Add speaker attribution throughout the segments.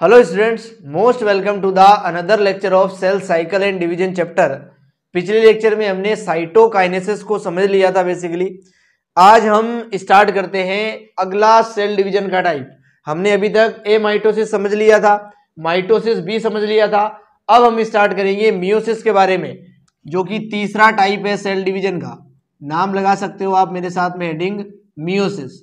Speaker 1: Hello students, most welcome to the another lecture of cell cycle and division chapter. पिछले lecture में हमने cytokinesis को समझ लिया था बेसिकली। आज हम स्टार्ट करते हैं अगला सेल डिवीजन का टाइप। हमने अभी तक ए माइटोसिस समझ लिया था, माइटोसिस बी समझ लिया था। अब हम स्टार्ट करेंगे मियोसिस के बारे में, जो कि तीसरा टाइप है सेल डिवीजन का। नाम लगा सकते हो आप मेरे साथ में, हेडिंग मियोसिस।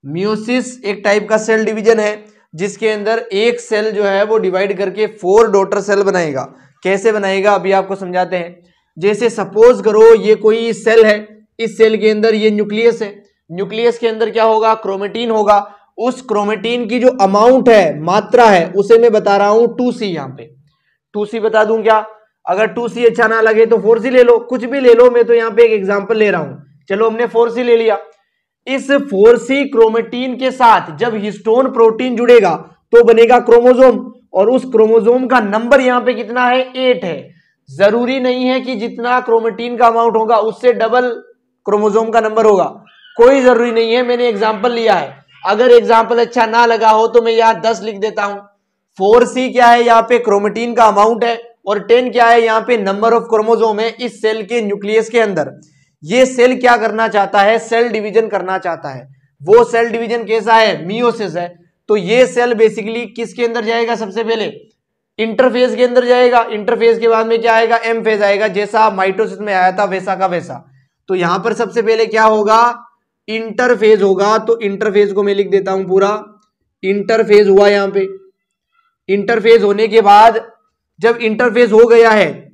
Speaker 1: मियोसिस एक टाइप का सेल डिवीजन है जिसके अंदर एक सेल जो है वो डिवाइड करके 4 डॉटर सेल बनाएगा। कैसे बनाएगा अभी आपको समझाते हैं। जैसे सपोज करो ये कोई सेल है, इस सेल के अंदर ये न्यूक्लियस है। न्यूक्लियस के अंदर क्या होगा? क्रोमेटिन होगा। उस क्रोमेटिन की जो अमाउंट है, मात्रा है, उसे मैं बता रहा हूं 2C। यहाँ पे 2C बता दूं क्या? अगर 2C अच्छा ना लगे तो 4C ले लो, कुछ भी ले लो। मैं तो यहाँ पे एक एग्जाम्पल ले रहा हूं। चलो हमने 4C ले लिया। इस 4C क्रोमेटिन के साथ जब हिस्टोन प्रोटीन जुड़ेगा तो बनेगा क्रोमोसोम, और उस क्रोमोसोम का नंबर यहां पे कितना है? 8 है। जरूरी नहीं है कि जितना क्रोमेटिन का अमाउंट होगा उससे डबल क्रोमोसोम का नंबर होगा, कोई जरूरी नहीं है। मैंने एग्जांपल लिया है। अगर एग्जांपल अच्छा ना लगा हो तो मैं यहां 10 लिख देता हूं। 4C क्या है? यहाँ पे क्रोमेटिन का अमाउंट है, और 10 क्या है? यहाँ पे नंबर ऑफ क्रोमोसोम है इस सेल के न्यूक्लियस के अंदर। ये सेल क्या करना चाहता है? सेल डिवीजन करना चाहता है। वो सेल डिवीजन कैसा है? मियोसिस है। तो ये सेल बेसिकली किसके अंदर जाएगा? सबसे पहले इंटरफेज के अंदर जाएगा। इंटरफेज के बाद में क्या आएगा? एम फेज आएगा। जैसा माइटोसिस में आया था वैसा का वैसा। तो यहां पर सबसे पहले क्या होगा? इंटरफेज होगा। तो इंटरफेज को मैं लिख देता हूं पूरा। इंटरफेज हुआ यहां पे। इंटरफेज होने के बाद, जब इंटरफेज हो गया है,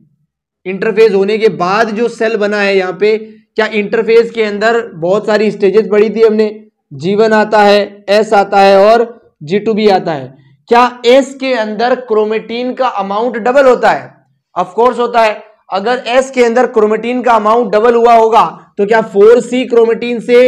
Speaker 1: इंटरफेस होने के बाद जो सेल बना है यहाँ पे, क्या इंटरफेस के अंदर बहुत सारी स्टेजेस पढ़ी थी हमने। G1 आता है, S आता है और G2 भी आता है। क्या S के अंदर क्रोमेटिन का अमाउंट डबल होता है? ऑफ कोर्स होता है। अगर S के अंदर क्रोमेटिन का अमाउंट डबल हुआ होगा तो क्या 4C क्रोमेटिन से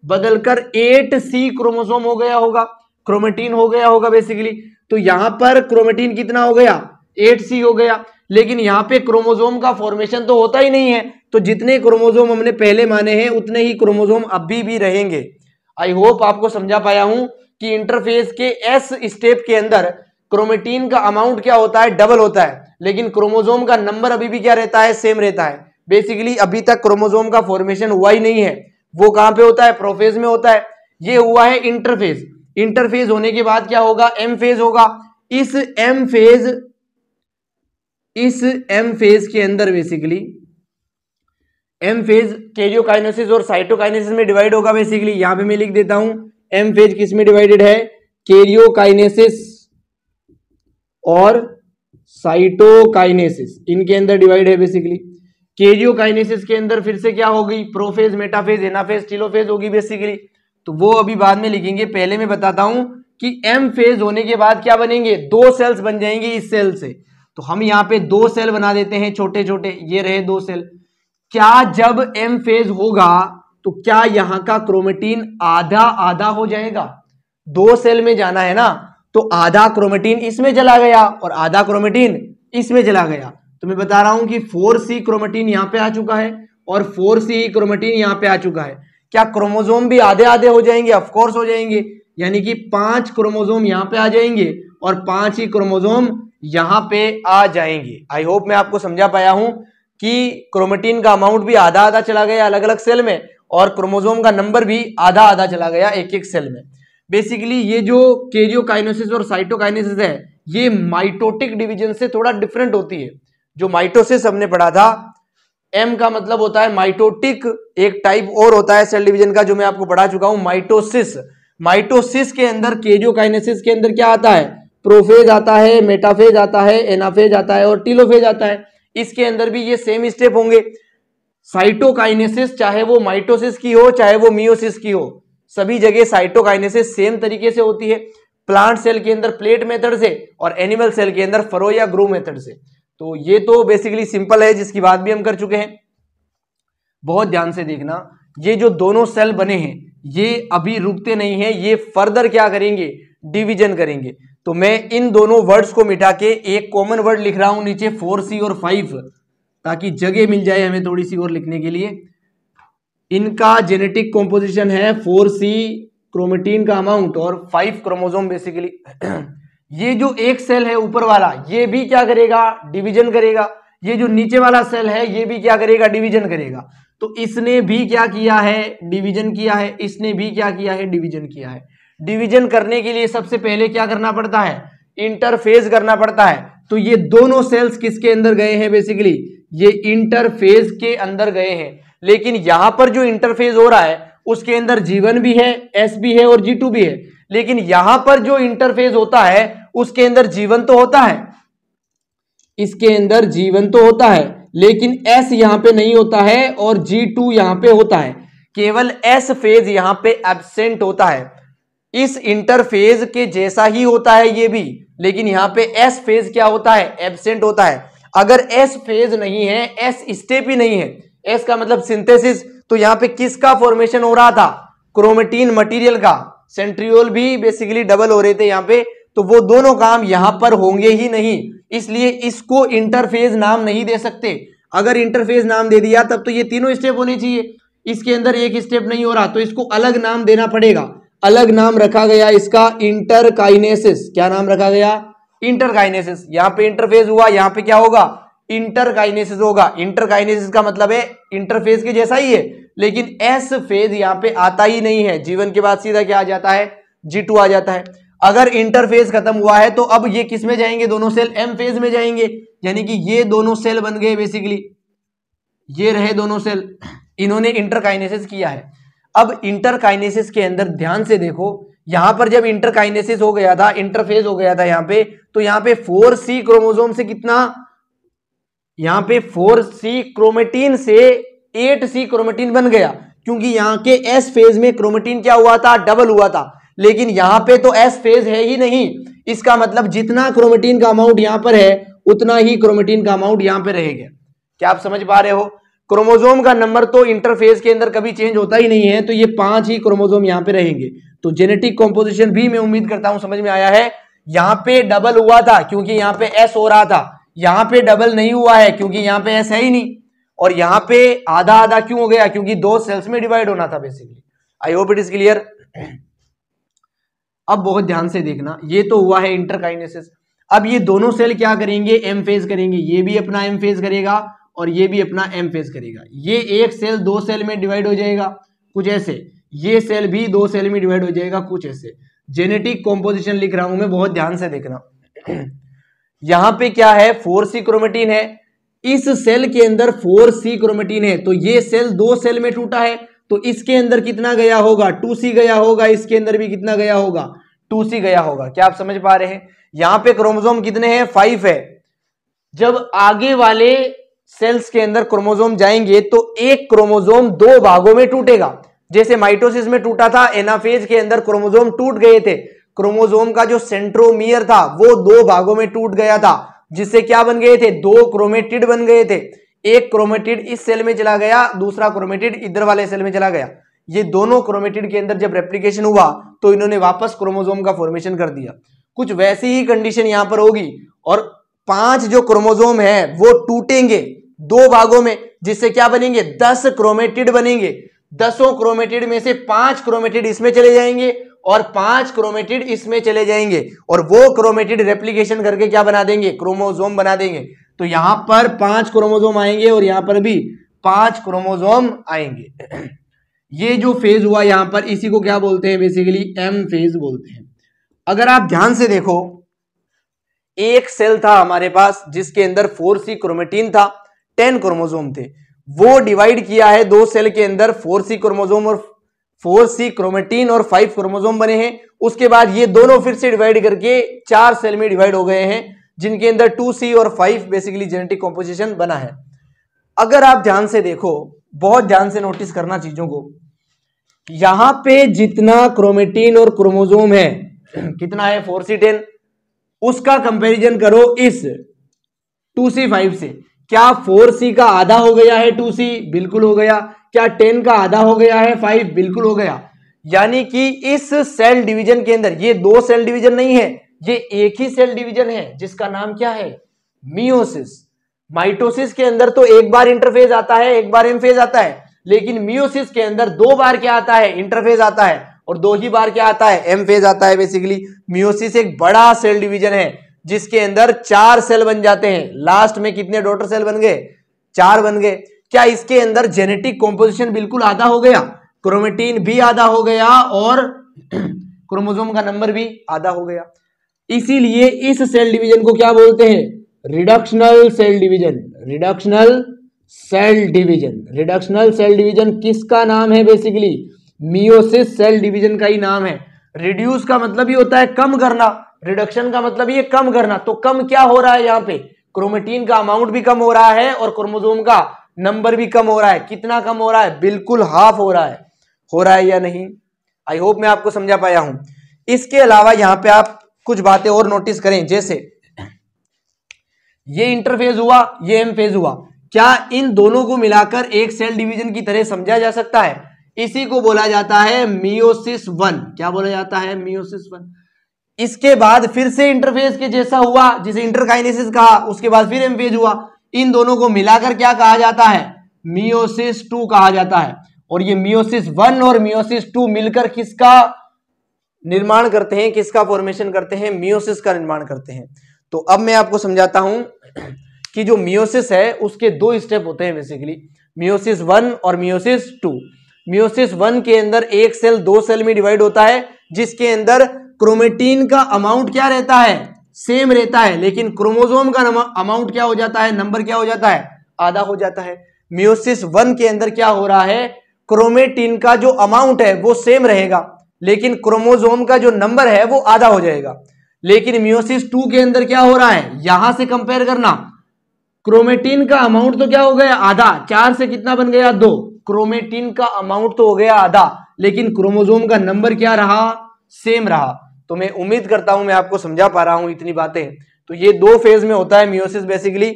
Speaker 1: बदलकर 8C क्रोमोसोम हो गया होगा, क्रोमेटिन हो गया होगा बेसिकली। तो यहां पर क्रोमेटिन कितना हो गया? 8C हो गया। लेकिन यहाँ पे क्रोमोसोम का फॉर्मेशन तो होता ही नहीं है। तो जितने क्रोमोसोम हमने पहले माने हैं उतने ही क्रोमोसोम अभी भी रहेंगे। आई होप आपको समझा पाया हूं कि इंटरफेस के एस स्टेप के अंदर क्रोमेटिन का अमाउंट क्या होता है? डबल होता है। लेकिन क्रोमोसोम का नंबर अभी भी क्या रहता है? सेम रहता है। बेसिकली अभी तक क्रोमोसोम का फॉर्मेशन हुआ ही नहीं है। वो कहां पे होता है? प्रोफेज में होता है। ये हुआ है इंटरफेज। इंटरफेज होने के बाद क्या होगा? एम फेज होगा। इस एम फेज के अंदर बेसिकली एम फेज कैरियोकाइनेसिस और साइटोकाइनेसिस में डिवाइड होगा बेसिकली। यहां पे मैं लिख देता हूं एम फेज किस में डिवाइडेड है? कैरियोकाइनेसिस और साइटोकाइनेसिस, इनके अंदर डिवाइड है बेसिकली। कैरियोकाइनेसिस के अंदर फिर से क्या होगी? प्रोफेज, मेटाफेज, एनाफेज, टेलोफेज होगी बेसिकली। तो वो अभी बाद में लिखेंगे। पहले मैं बताता हूं कि एम फेज होने के बाद क्या बनेंगे? 2 सेल्स बन जाएंगे इस सेल से। तो हम यहाँ पे 2 सेल बना देते हैं छोटे छोटे। ये रहे 2 सेल। क्या जब एम फेज होगा तो क्या यहां का क्रोमेटिन आधा आधा हो जाएगा? 2 सेल में जाना है ना, तो आधा क्रोमेटिन इसमें चला गया और आधा क्रोमेटिन इसमें चला गया। तो मैं बता रहा हूं कि 4C क्रोमेटिन यहां पे आ चुका है और 4C क्रोमेटिन यहां पे आ चुका है। क्या क्रोमोसोम भी आधे आधे हो जाएंगे? ऑफ कोर्स हो जाएंगे। यानी कि 5 क्रोमोसोम यहां पे आ जाएंगे और 5 ही क्रोमोसोम यहां पे आ जाएंगे। आई होप मैं आपको समझा पाया हूं कि क्रोमेटिन का अमाउंट भी आधा आधा चला गया अलग अलग सेल में, और क्रोमोसोम का नंबर भी आधा आधा चला गया एक एक सेल में। बेसिकली ये जो कैरियोकाइनेसिस और साइटोकाइनेसिस है, ये माइटोटिक डिवीजन से थोड़ा डिफरेंट होती है। जो माइटोसिस हमने पढ़ा था, एम का मतलब होता है माइटोटिक। एक टाइप और होता है सेल डिवीजन का जो मैं आपको पढ़ा चुका हूं, माइटोसिस। माइटोसिस के अंदर, कैरियोकाइनेसिस के अंदर क्या आता है? प्रोफेज आता है, मेटाफेज आता है, एनाफेज आता है और टीलोफेज आता है। इसके अंदर भी ये सेम स्टेप होंगे। साइटोकाइनेसिस चाहे वो माइटोसिस की हो चाहे वो मियोसिस की हो, सभी जगह साइटोकाइनेसिस सेम तरीके से होती है। प्लांट सेल के अंदर प्लेट मेथड से और एनिमल सेल के अंदर फरो या ग्रू मेथड से। तो ये तो बेसिकली सिंपल है, जिसकी बात भी हम कर चुके हैं। बहुत ध्यान से देखना, ये जो दोनों सेल बने हैं ये अभी रुकते नहीं है, ये फर्दर क्या करेंगे? डिवीजन करेंगे। तो मैं इन दोनों वर्ड्स को मिटा के एक कॉमन वर्ड लिख रहा हूं नीचे 4C और 5, ताकि जगह मिल जाए हमें थोड़ी सी और लिखने के लिए। इनका जेनेटिक कॉम्पोजिशन है 4C क्रोमेटिन का अमाउंट और 5 क्रोमोसोम बेसिकली। ये जो एक सेल है ऊपर वाला, ये भी क्या करेगा, डिवीजन करेगा। ये जो नीचे वाला सेल है ये भी क्या करेगा, डिवीजन करेगा। तो इसने भी क्या किया है, डिवीजन किया है, इसने भी क्या किया है, डिवीजन किया है। डिवीजन करने के लिए सबसे पहले क्या करना पड़ता है, इंटरफेज करना पड़ता है। तो ये दोनों सेल्स किसके अंदर गए हैं, बेसिकली ये इंटरफेज के अंदर गए हैं। लेकिन यहां पर जो इंटरफेज हो रहा है उसके अंदर G1 भी है, S भी है और G2 भी है। लेकिन यहां पर जो इंटरफेज होता है उसके अंदर G1 तो होता है, इसके अंदर G1 तो होता है, लेकिन S यहां पे नहीं होता है और G2 यहां पे होता है। केवल S फेज यहां पे एब्सेंट होता है। इस इंटरफेज के जैसा ही होता है ये भी, लेकिन यहां पे S फेज क्या होता है, एब्सेंट होता है। अगर S फेज नहीं है, S स्टेप ही नहीं है, S का मतलब सिंथेसिस, तो यहां पे किसका फॉर्मेशन हो रहा था, क्रोमेटिन मटेरियल का। सेंट्रियोल भी बेसिकली डबल हो रहे थे यहां पे, तो वो दोनों काम यहां पर होंगे ही नहीं, इसलिए इसको इंटरफेज नाम नहीं दे सकते। अगर इंटरफेज नाम दे दिया तब तो ये तीनों स्टेप होने चाहिए, इसके अंदर एक स्टेप नहीं हो रहा, तो इसको अलग नाम देना पड़ेगा। अलग नाम रखा गया इसका इंटरकाइनेसिस। क्या नाम रखा गया, इंटरकाइनेसिस। यहां पे इंटरफेज हुआ, यहां पे क्या होगा, इंटरकाइनेसिस होगा। इंटरकाइनेसिस का मतलब है इंटरफेज के जैसा ही है, लेकिन एस फेज यहां पे आता ही नहीं है। G1 के बाद सीधा क्या आ जाता है, G2 आ जाता है। अगर इंटरफेज खत्म हुआ है तो अब ये किस में जाएंगे, दोनों सेल एम फेज में जाएंगे, यानी कि ये दोनों सेल बन गए बेसिकली, ये रहे दोनों सेल, इन्होंने इंटरकाइनेसिस किया है। अब इंटरकाइनेसिस के अंदर ध्यान से देखो, यहां पर जब इंटरकाइनेसिस हो गया था, इंटरफेज हो गया था यहां पे, तो यहां पे 4C क्रोमोसोम से कितना, यहां पे 4C क्रोमेटिन से 8C क्रोमेटिन बन गया, क्योंकि यहां के एस फेज में क्रोमेटिन क्या हुआ था, डबल हुआ था। लेकिन यहां पे तो एस फेज है ही नहीं, इसका मतलब जितना क्रोमेटिन का अमाउंट यहां पर है उतना ही क्रोमेटिन का अमाउंट यहां पे रहेगा। क्या आप समझ पा रहे हो, क्रोमोसोम का नंबर तो इंटरफेज के अंदर कभी चेंज होता ही नहीं है, तो ये 5 ही क्रोमोसोम यहां पे रहेंगे। तो जेनेटिक कॉम्पोजिशन भी मैं उम्मीद करता हूं समझ में आया है। यहां पे डबल हुआ था क्योंकि यहां पे एस हो रहा था, यहां पे डबल नहीं हुआ है क्योंकि यहां पे एस है ही नहीं, और यहां पे आधा आधा क्यों हो गया, क्योंकि 2 सेल्स में डिवाइड होना था basically. I hope it is clear. अब बहुत ध्यान से देखना, ये तो हुआ है इंटरकाइनेसिस। अब ये दोनों सेल क्या करेंगे, एम फेज करेंगे। ये भी अपना एम फेज करेगा और ये भी अपना एम फेज करेगा। ये एक सेल 2 सेल में डिवाइड हो जाएगा कुछ ऐसे, ये सेल भी 2 सेल में डिवाइड हो जाएगा कुछ ऐसे। जेनेटिक कॉम्पोजिशन लिख रहा हूं मैं, बहुत ध्यान से देखना। यहां पे क्या है, 4C क्रोमेटिन है, इस सेल के अंदर 4C क्रोमेटिन है, तो ये सेल 2 सेल में टूटा है, तो इसके अंदर कितना गया होगा, 2C गया होगा, इसके अंदर भी कितना गया होगा, 2C गया होगा। क्या आप समझ पा रहे हैं। यहां पे क्रोमोसोम कितने हैं, 5 है। जब आगे वाले सेल्स के अंदर क्रोमोसोम जाएंगे तो एक क्रोमोसोम 2 भागों में टूटेगा, जैसे माइटोसिस में टूटा था, एनाफेज के अंदर क्रोमोसोम टूट गए थे। क्रोमोसोम का जो सेंट्रोमियर था वो 2 भागों में टूट गया था, जिससे क्या बन गए थे, 2 क्रोमेटिड बन गए थे। एक क्रोमेटिड इस सेल में चला गया, दूसरा क्रोमेटिड इधर वाले सेल में चला गया। ये दोनों क्रोमेटिड के अंदर जब रेप्लिकेशन हुआ तो इन्होंने वापस क्रोमोसोम का फॉर्मेशन कर दिया। कुछ वैसी ही कंडीशन यहां पर होगी, और 5 जो क्रोमोसोम है वो टूटेंगे 2 भागों में, जिससे क्या बनेंगे, 10 क्रोमेटिड बनेंगे। 10 क्रोमेटिड में से 5 क्रोमेटिड इसमें चले जाएंगे और 5 क्रोमेटिड इसमें चले जाएंगे, और वो क्रोमेटिड रेप्लिकेशन करके क्या बना देंगे, क्रोमोसोम बना देंगे। तो यहां पर 5 क्रोमोसोम आएंगे और यहां पर भी 5 क्रोमोसोम आएंगे। ये जो फेज हुआ यहां पर, इसी को क्या बोलते हैं, बेसिकली एम फेज बोलते हैं। अगर आप ध्यान से देखो, एक सेल था हमारे पास जिसके अंदर 4C क्रोमेटिन था, 10 क्रोमोसोम थे, वो डिवाइड किया है 2 सेल के अंदर, 4C क्रोमोसोम और 4C क्रोमेटिन और 5 क्रोमोसोम बने हैं। उसके बाद ये दोनों फिर से डिवाइड करके 4 सेल में डिवाइड हो गए हैं, जिनके अंदर 2C और 5 बेसिकली जेनेटिक कॉम्पोजिशन बना है। अगर आप ध्यान से देखो, बहुत ध्यान से नोटिस करना चीजों को, यहां पे जितना क्रोमेटिन और क्रोमोसोम है, कितना है, 4C10, उसका कंपैरिजन करो इस 2C5 से। क्या 4C का आधा हो गया है 2C? बिल्कुल हो गया। क्या 10 का आधा हो गया है 5? बिल्कुल हो गया। यानी कि इस सेल डिवीजन के अंदर ये 2 सेल डिवीजन नहीं है, ये एक ही सेल डिवीजन है, जिसका नाम क्या है, मियोसिस। माइटोसिस के अंदर तो एक बार इंटरफेज आता है, एक बार एम फेज आता है, लेकिन मियोसिस के अंदर 2 बार क्या आता है, इंटरफेज आता है, और 2 ही बार क्या आता है, एम फेज आता है। बेसिकली मियोसिस एक बड़ा सेल डिवीजन है जिसके अंदर 4 सेल बन जाते हैं। लास्ट में कितने डॉटर सेल बन गए, 4 बन गए। क्या इसके अंदर जेनेटिक कॉम्पोजिशन बिल्कुल आधा हो गया, क्रोमेटिन भी आधा हो गया और क्रोमोसोम का नंबर भी आधा हो गया। इसीलिए इस सेल डिवीजन को क्या बोलते हैं, reductional cell division. Reductional cell division, reductional cell division किसका नाम है, बेसिकली मियोसिस सेल डिवीजन का ही नाम है। रिड्यूस का मतलब ही होता है कम करना, रिडक्शन का मतलब ये कम करना। तो कम क्या हो रहा है, यहाँ पे क्रोमेटिन का अमाउंट भी कम हो रहा है और क्रोमोसोम का नंबर भी कम हो रहा है। कितना कम हो रहा है, बिल्कुल हाफ हो रहा है या नहीं। आई होप मैं आपको समझा पाया हूं। इसके अलावा यहां पे आप कुछ बातें और नोटिस करें, जैसे ये इंटरफेज हुआ, ये एम फेज हुआ। क्या इन दोनों को मिलाकर एक सेल डिवीजन की तरह समझा जा सकता है? इसी को बोला जाता है मियोसिस 1। क्या बोला जाता है, मियोसिस 1। इसके बाद फिर से इंटरफेज के जैसा हुआ, जिसे इंटरकाइनेसिस कहा, उसके बाद फिर एम फेज हुआ। इन दोनों को मिलाकर क्या कहा जाता है, मियोसिस 2 कहा जाता है। और ये मियोसिस 1 और मियोसिस 2 मिलकर किसका निर्माण करते हैं, किसका फॉर्मेशन करते हैं, मियोसिस का निर्माण करते हैं। तो अब मैं आपको समझाता हूं कि जो मियोसिस है उसके 2 स्टेप होते हैं बेसिकली, मियोसिस 1 और मियोसिस 2। मियोसिस 1 के अंदर एक सेल 2 सेल में डिवाइड होता है, जिसके अंदर क्रोमेटिन का अमाउंट क्या रहता है, सेम रहता है, लेकिन क्रोमोसोम का अमाउंट क्या हो जाता है, नंबर क्या हो जाता है, आधा हो जाता है। मियोसिस 1 के अंदर क्या हो रहा है, क्रोमेटिन का जो अमाउंट है वो सेम रहेगा, लेकिन क्रोमोसोम का जो नंबर है वो आधा हो जाएगा। लेकिन मियोसिस 2 के अंदर क्या हो रहा है, यहां से कंपेयर करना, क्रोमेटिन का अमाउंट तो क्या हो गया, आधा। 4 से कितना बन गया, 2। क्रोमेटिन का अमाउंट तो हो गया आधा, लेकिन क्रोमोसोम का नंबर क्या रहा, सेम रहा। तो मैं उम्मीद करता हूं मैं आपको समझा पा रहा हूं इतनी बातें। तो ये 2 फेज में होता है मियोसिस बेसिकली।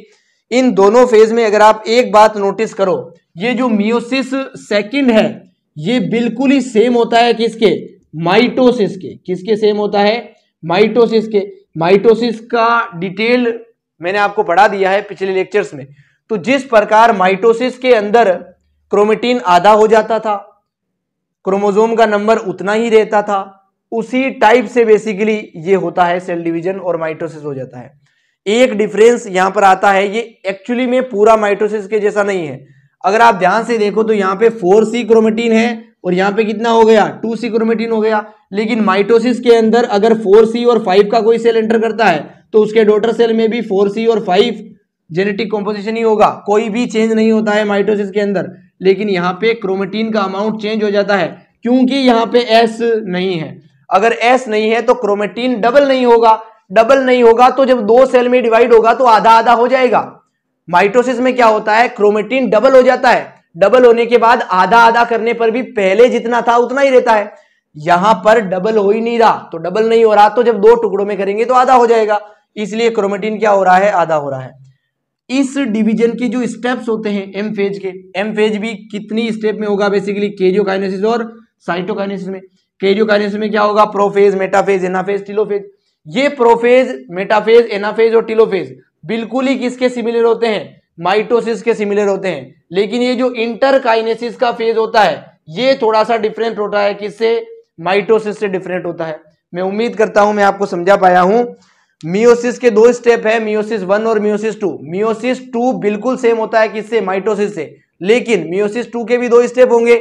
Speaker 1: इन दोनों फेज में अगर आप एक बात नोटिस करो, ये जो मियोसिस सेकंड है ये बिल्कुल ही सेम होता है किसके, माइटोसिस के। किसके सेम होता है, माइटोसिस के। माइटोसिस का डिटेल मैंने आपको पढ़ा दिया है पिछले लेक्चर्स में। तो जिस प्रकार माइटोसिस के अंदर क्रोमेटिन आधा हो जाता था, क्रोमोसोम का नंबर उतना ही रहता था, उसी टाइप से बेसिकली ये होता है सेल डिवीजन और माइटोसिस हो जाता है। एक डिफरेंस यहां पर आता है, ये एक्चुअली में पूरा माइटोसिस के जैसा नहीं है। अगर आप ध्यान से देखो तो यहाँ पे 4C क्रोमेटिन है और यहाँ पे कितना हो गया, 2C क्रोमेटिन हो गया। लेकिन माइटोसिस के अंदर अगर 4C और 5 का कोई सेल एंटर करता है तो उसके डॉटर सेल में भी 4C और 5 जेनेटिक कॉम्पोजिशन ही होगा, कोई भी चेंज नहीं होता है माइटोसिस के अंदर। लेकिन यहाँ पे क्रोमेटिन का अमाउंट चेंज हो जाता है, क्योंकि यहाँ पे S नहीं है। अगर S नहीं है तो क्रोमेटिन डबल नहीं होगा, डबल नहीं होगा तो जब 2 सेल में डिवाइड होगा तो आधा आधा हो जाएगा। माइटोसिस में क्या होता है, क्रोमेटिन डबल हो जाता है, डबल होने के बाद आधा आधा करने पर भी पहले जितना था उतना ही रहता है। यहां पर डबल हो ही नहीं रहा, तो डबल नहीं हो रहा तो जब 2 टुकड़ों में करेंगे तो आधा हो जाएगा, इसलिए क्रोमेटिन क्या हो रहा है, आधा हो रहा है। इस डिवीजन के जो स्टेप्स होते हैं एम फेज के, एम फेज भी कितनी स्टेप में होगा बेसिकली, कैरियोकाइनेसिस और साइटोकाइनेसिस में। कैरियोकाइनेसिस में क्या होगा, प्रोफेज, मेटाफेज, एनाफेज, टीलोफेज। ये प्रोफेज, मेटाफेज, एनाफेज और टीलोफेज बिल्कुल ही किसके सिमिलर होते हैं, माइटोसिस के सिमिलर होते हैं। लेकिन ये जो इंटरकाइनेसिस का फेज होता है ये थोड़ा सा डिफरेंट होता है, किससे, माइटोसिस से डिफरेंट होता है। मैं उम्मीद करता हूं मैं आपको समझा पाया हूं। मियोसिस के 2 स्टेप है, मियोसिस 1 और मियोसिस 2। मियोसिस 2 बिल्कुल सेम होता है किससे, माइटोसिस से। लेकिन मियोसिस 2 के भी 2 स्टेप होंगे,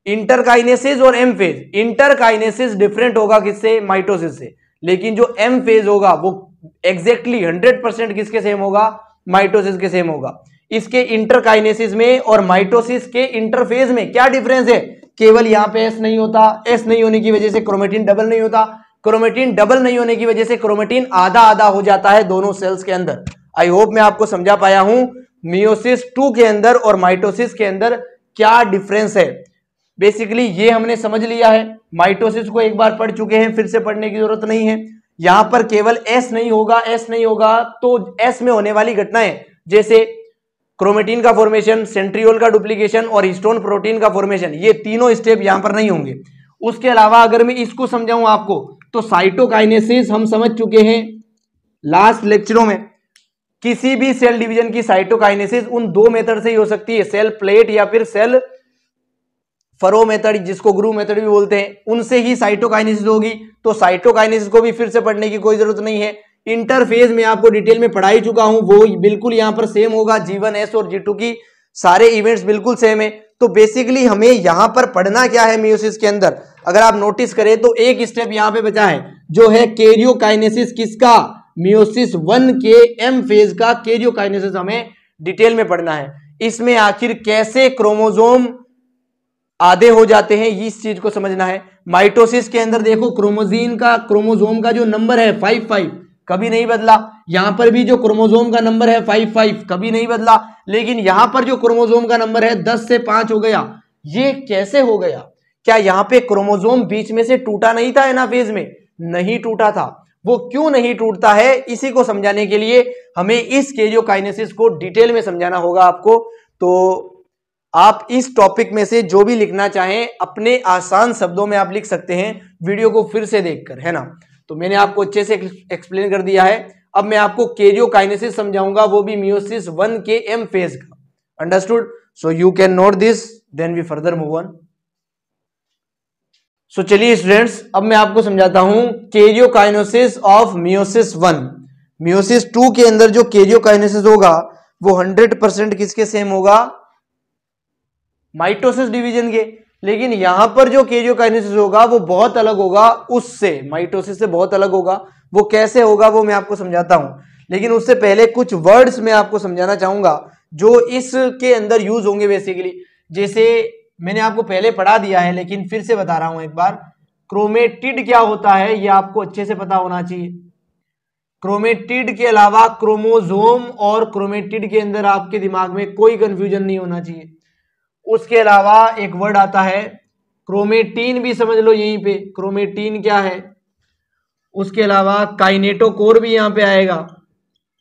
Speaker 1: इंटरकाइनेसिस और एम फेज। इंटरकाइनेसिस डिफरेंट होगा किससे, माइटोसिस से। लेकिन जो एम फेज होगा वो एग्जैक्टली 100% किसके सेम होगा, माइटोसिस के सेम होगा। इसके इंटरकाइनेसिस में और माइटोसिस के इंटरफेज में क्या डिफरेंस है, केवल यहां पे एस नहीं होता, एस नहीं होने की वजह से क्रोमेटिन डबल नहीं होता, क्रोमेटिन डबल नहीं होने की वजह से क्रोमेटिन आधा आधा हो जाता है दोनों सेल्स के अंदर। आई होप मैं आपको समझा पाया हूं मियोसिस 2 के अंदर और माइटोसिस के अंदर क्या डिफरेंस है। बेसिकली ये हमने समझ लिया है, माइटोसिस को एक बार पढ़ चुके हैं, फिर से पढ़ने की जरूरत नहीं है। यहां पर केवल एस नहीं होगा, एस नहीं होगा तो एस में होने वाली घटनाएं जैसे क्रोमेटिन का फॉर्मेशन, सेंट्रियोल का डुप्लीकेशन और हिस्टोन प्रोटीन का फॉर्मेशन, ये तीनों स्टेप यहां पर नहीं होंगे। उसके अलावा अगर मैं इसको समझाऊं आपको तो साइटोकाइनेसिस हम समझ चुके हैं लास्ट लेक्चरों में। किसी भी सेल डिवीजन की साइटोकाइनेसिस उन 2 मेथड से ही हो सकती है, सेल प्लेट या फिर सेल फरो मेथड जिसको ग्रू मेथड भी बोलते हैं, उनसे ही साइटोकाइनेसिस होगी। तो साइटोकाइनेसिस को भी फिर से पढ़ने की कोई जरूरत नहीं है। इंटरफेज में आपको डिटेल में पढ़ा ही चुका हूं, वो बिल्कुल यहां पर सेम होगा। G1S और G2 की सारे इवेंट्स बिल्कुल सेम है। तो बेसिकली हमें यहां पर पढ़ना क्या है मियोसिस के अंदर, अगर आप नोटिस करें तो एक स्टेप यहां पे बचा है जो है कैरियोकाइनेसिस। किसका? मियोसिस 1 के एम फेज का कैरियोकाइनेसिस हमें डिटेल में पढ़ना है। इसमें आखिर कैसे क्रोमोसोम आधे हो जाते हैं, इस चीज को समझना है। माइटोसिस के अंदर देखो क्रोमोसोम का जो नंबर है 55 कभी नहीं बदला। यहां पर भी जो क्रोमोसोम का नंबर है 55 कभी नहीं बदला। लेकिन यहां पर जो क्रोमोसोम का नंबर है 10 से 5 हो गया। ये कैसे हो गया? क्या यहां पे क्रोमोसोम बीच में से टूटा नहीं था एनाफेज में? नहीं टूटा था। वो क्यों नहीं टूटता है, इसी को समझाने के लिए हमें इस कैरियोकाइनेसिस को डिटेल में समझाना होगा आपको। तो आप इस टॉपिक में से जो भी लिखना चाहें अपने आसान शब्दों में आप लिख सकते हैं, वीडियो को फिर से देखकर, है ना। तो मैंने आपको अच्छे से एक्सप्लेन कर दिया है। अब मैं आपको कैरियोकाइनेसिस समझाऊंगा, वो भी मियोसिस 1 के एम फेज का। Understood? So you can note this, then we further move on. So चलिए स्टूडेंट्स, अब मैं आपको समझाता हूं कैरियोकाइनेसिस ऑफ मियोसिस 1। मियोसिस 2 के अंदर जो कैरियोकाइनेसिस होगा वो 100% किसके सेम होगा? माइटोसिस डिवीजन के। लेकिन यहां पर जो कैरियोकाइनेसिस होगा वो बहुत अलग होगा उससे, माइटोसिस से बहुत अलग होगा। वो कैसे होगा वो मैं आपको समझाता हूं, लेकिन उससे पहले कुछ वर्ड्स मैं आपको समझाना चाहूंगा जो इसके अंदर यूज होंगे बेसिकली। जैसे मैंने आपको पहले पढ़ा दिया है लेकिन फिर से बता रहा हूं एक बार। क्रोमेटिड क्या होता है ये आपको अच्छे से पता होना चाहिए। क्रोमेटिड के अलावा क्रोमोसोम और क्रोमेटिड के अंदर आपके दिमाग में कोई कंफ्यूजन नहीं होना चाहिए। उसके अलावा एक वर्ड आता है क्रोमेटीन, भी समझ लो यहीं पे क्रोमेटीन क्या है। उसके अलावा काइनेटोकोर भी यहां पे आएगा,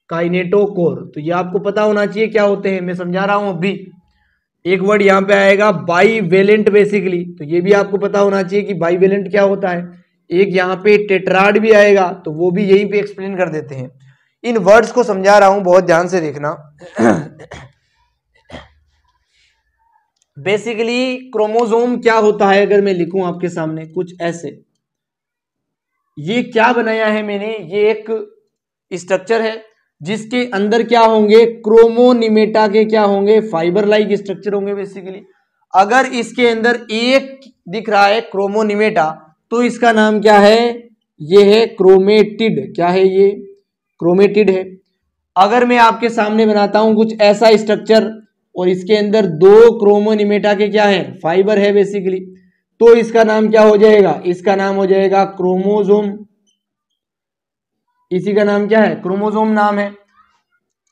Speaker 1: काइनेटोकोर। तो ये आपको पता होना चाहिए क्या होते हैं, मैं समझा रहा हूं अभी। एक वर्ड यहां पे आएगा बाईवेलेंट बेसिकली, तो ये भी आपको पता होना चाहिए कि बाईवेलेंट क्या होता है। एक यहाँ पे टेट्राड भी आएगा, तो वो भी यहीं पे एक्सप्लेन कर देते हैं। इन वर्ड्स को समझा रहा हूं, बहुत ध्यान से देखना। बेसिकली क्रोमोसोम क्या होता है अगर मैं लिखूं आपके सामने कुछ ऐसे, ये क्या बनाया है मैंने, ये एक स्ट्रक्चर है जिसके अंदर क्या होंगे, क्रोमोनिमेटा के क्या होंगे, फाइबर लाइक स्ट्रक्चर होंगे बेसिकली। अगर इसके अंदर एक दिख रहा है क्रोमोनिमेटा तो इसका नाम क्या है, ये है क्रोमेटिड। क्या है ये? क्रोमेटिड है। अगर मैं आपके सामने बनाता हूं कुछ ऐसा स्ट्रक्चर और इसके अंदर दो क्रोमोनिमेटा के क्या है, फाइबर है बेसिकली, तो इसका नाम क्या हो जाएगा, इसका नाम हो जाएगा क्रोमोसोम। इसी का नाम क्या है, क्रोमोसोम नाम है।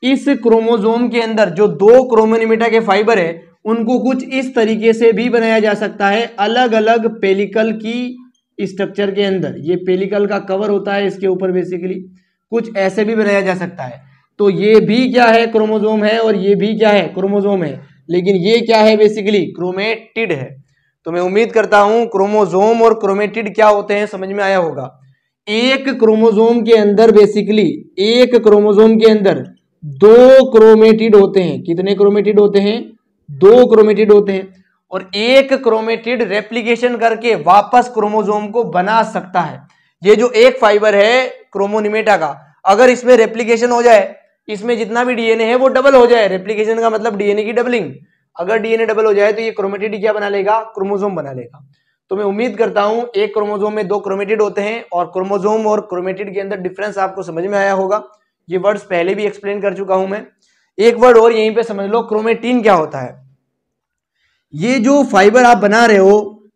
Speaker 1: इस क्रोमोसोम के अंदर जो दो क्रोमोनिमेटा के फाइबर है उनको कुछ इस तरीके से भी बनाया जा सकता है, अलग अलग पेलिकल की स्ट्रक्चर के अंदर। ये पेलिकल का कवर होता है इसके ऊपर बेसिकली, कुछ ऐसे भी बनाया जा सकता है। तो ये भी क्या है, क्रोमोसोम है, और ये भी क्या है, क्रोमोसोम है। लेकिन ये क्या है बेसिकली, क्रोमेटिड है। तो मैं उम्मीद करता हूं क्रोमोसोम और क्रोमेटिड क्या होते हैं समझ में आया होगा। एक क्रोमोसोम के अंदर बेसिकली, एक क्रोमोसोम के अंदर दो क्रोमेटिड होते हैं। कितने क्रोमेटिड होते हैं? दो क्रोमेटिड होते हैं। और एक क्रोमेटिड रेप्लिकेशन करके वापस क्रोमोसोम को बना सकता है। ये जो एक फाइबर है क्रोमोनिमेटा का, अगर इसमें रेप्लिकेशन हो जाए, इसमें जितना भी डीएनए है वो डबल हो जाए, रेप्लिकेशन का मतलब डीएनए की डबलिंग, अगर डीएनए डबल हो जाए तो ये क्रोमेटिड क्या बना लेगा, क्रोमोसोम बना लेगा। तो मैं उम्मीद करता हूं एक क्रोमोसोम में दो क्रोमेटिड होते हैं, और क्रोमोसोम और क्रोमेटिड के अंदर डिफरेंस आपको समझ में आया होगा। ये वर्ड्स पहले भी एक्सप्लेन कर चुका हूं मैं। एक वर्ड और यहीं पे समझ लो, क्रोमेटीन क्या होता है। ये जो फाइबर आप बना रहे हो,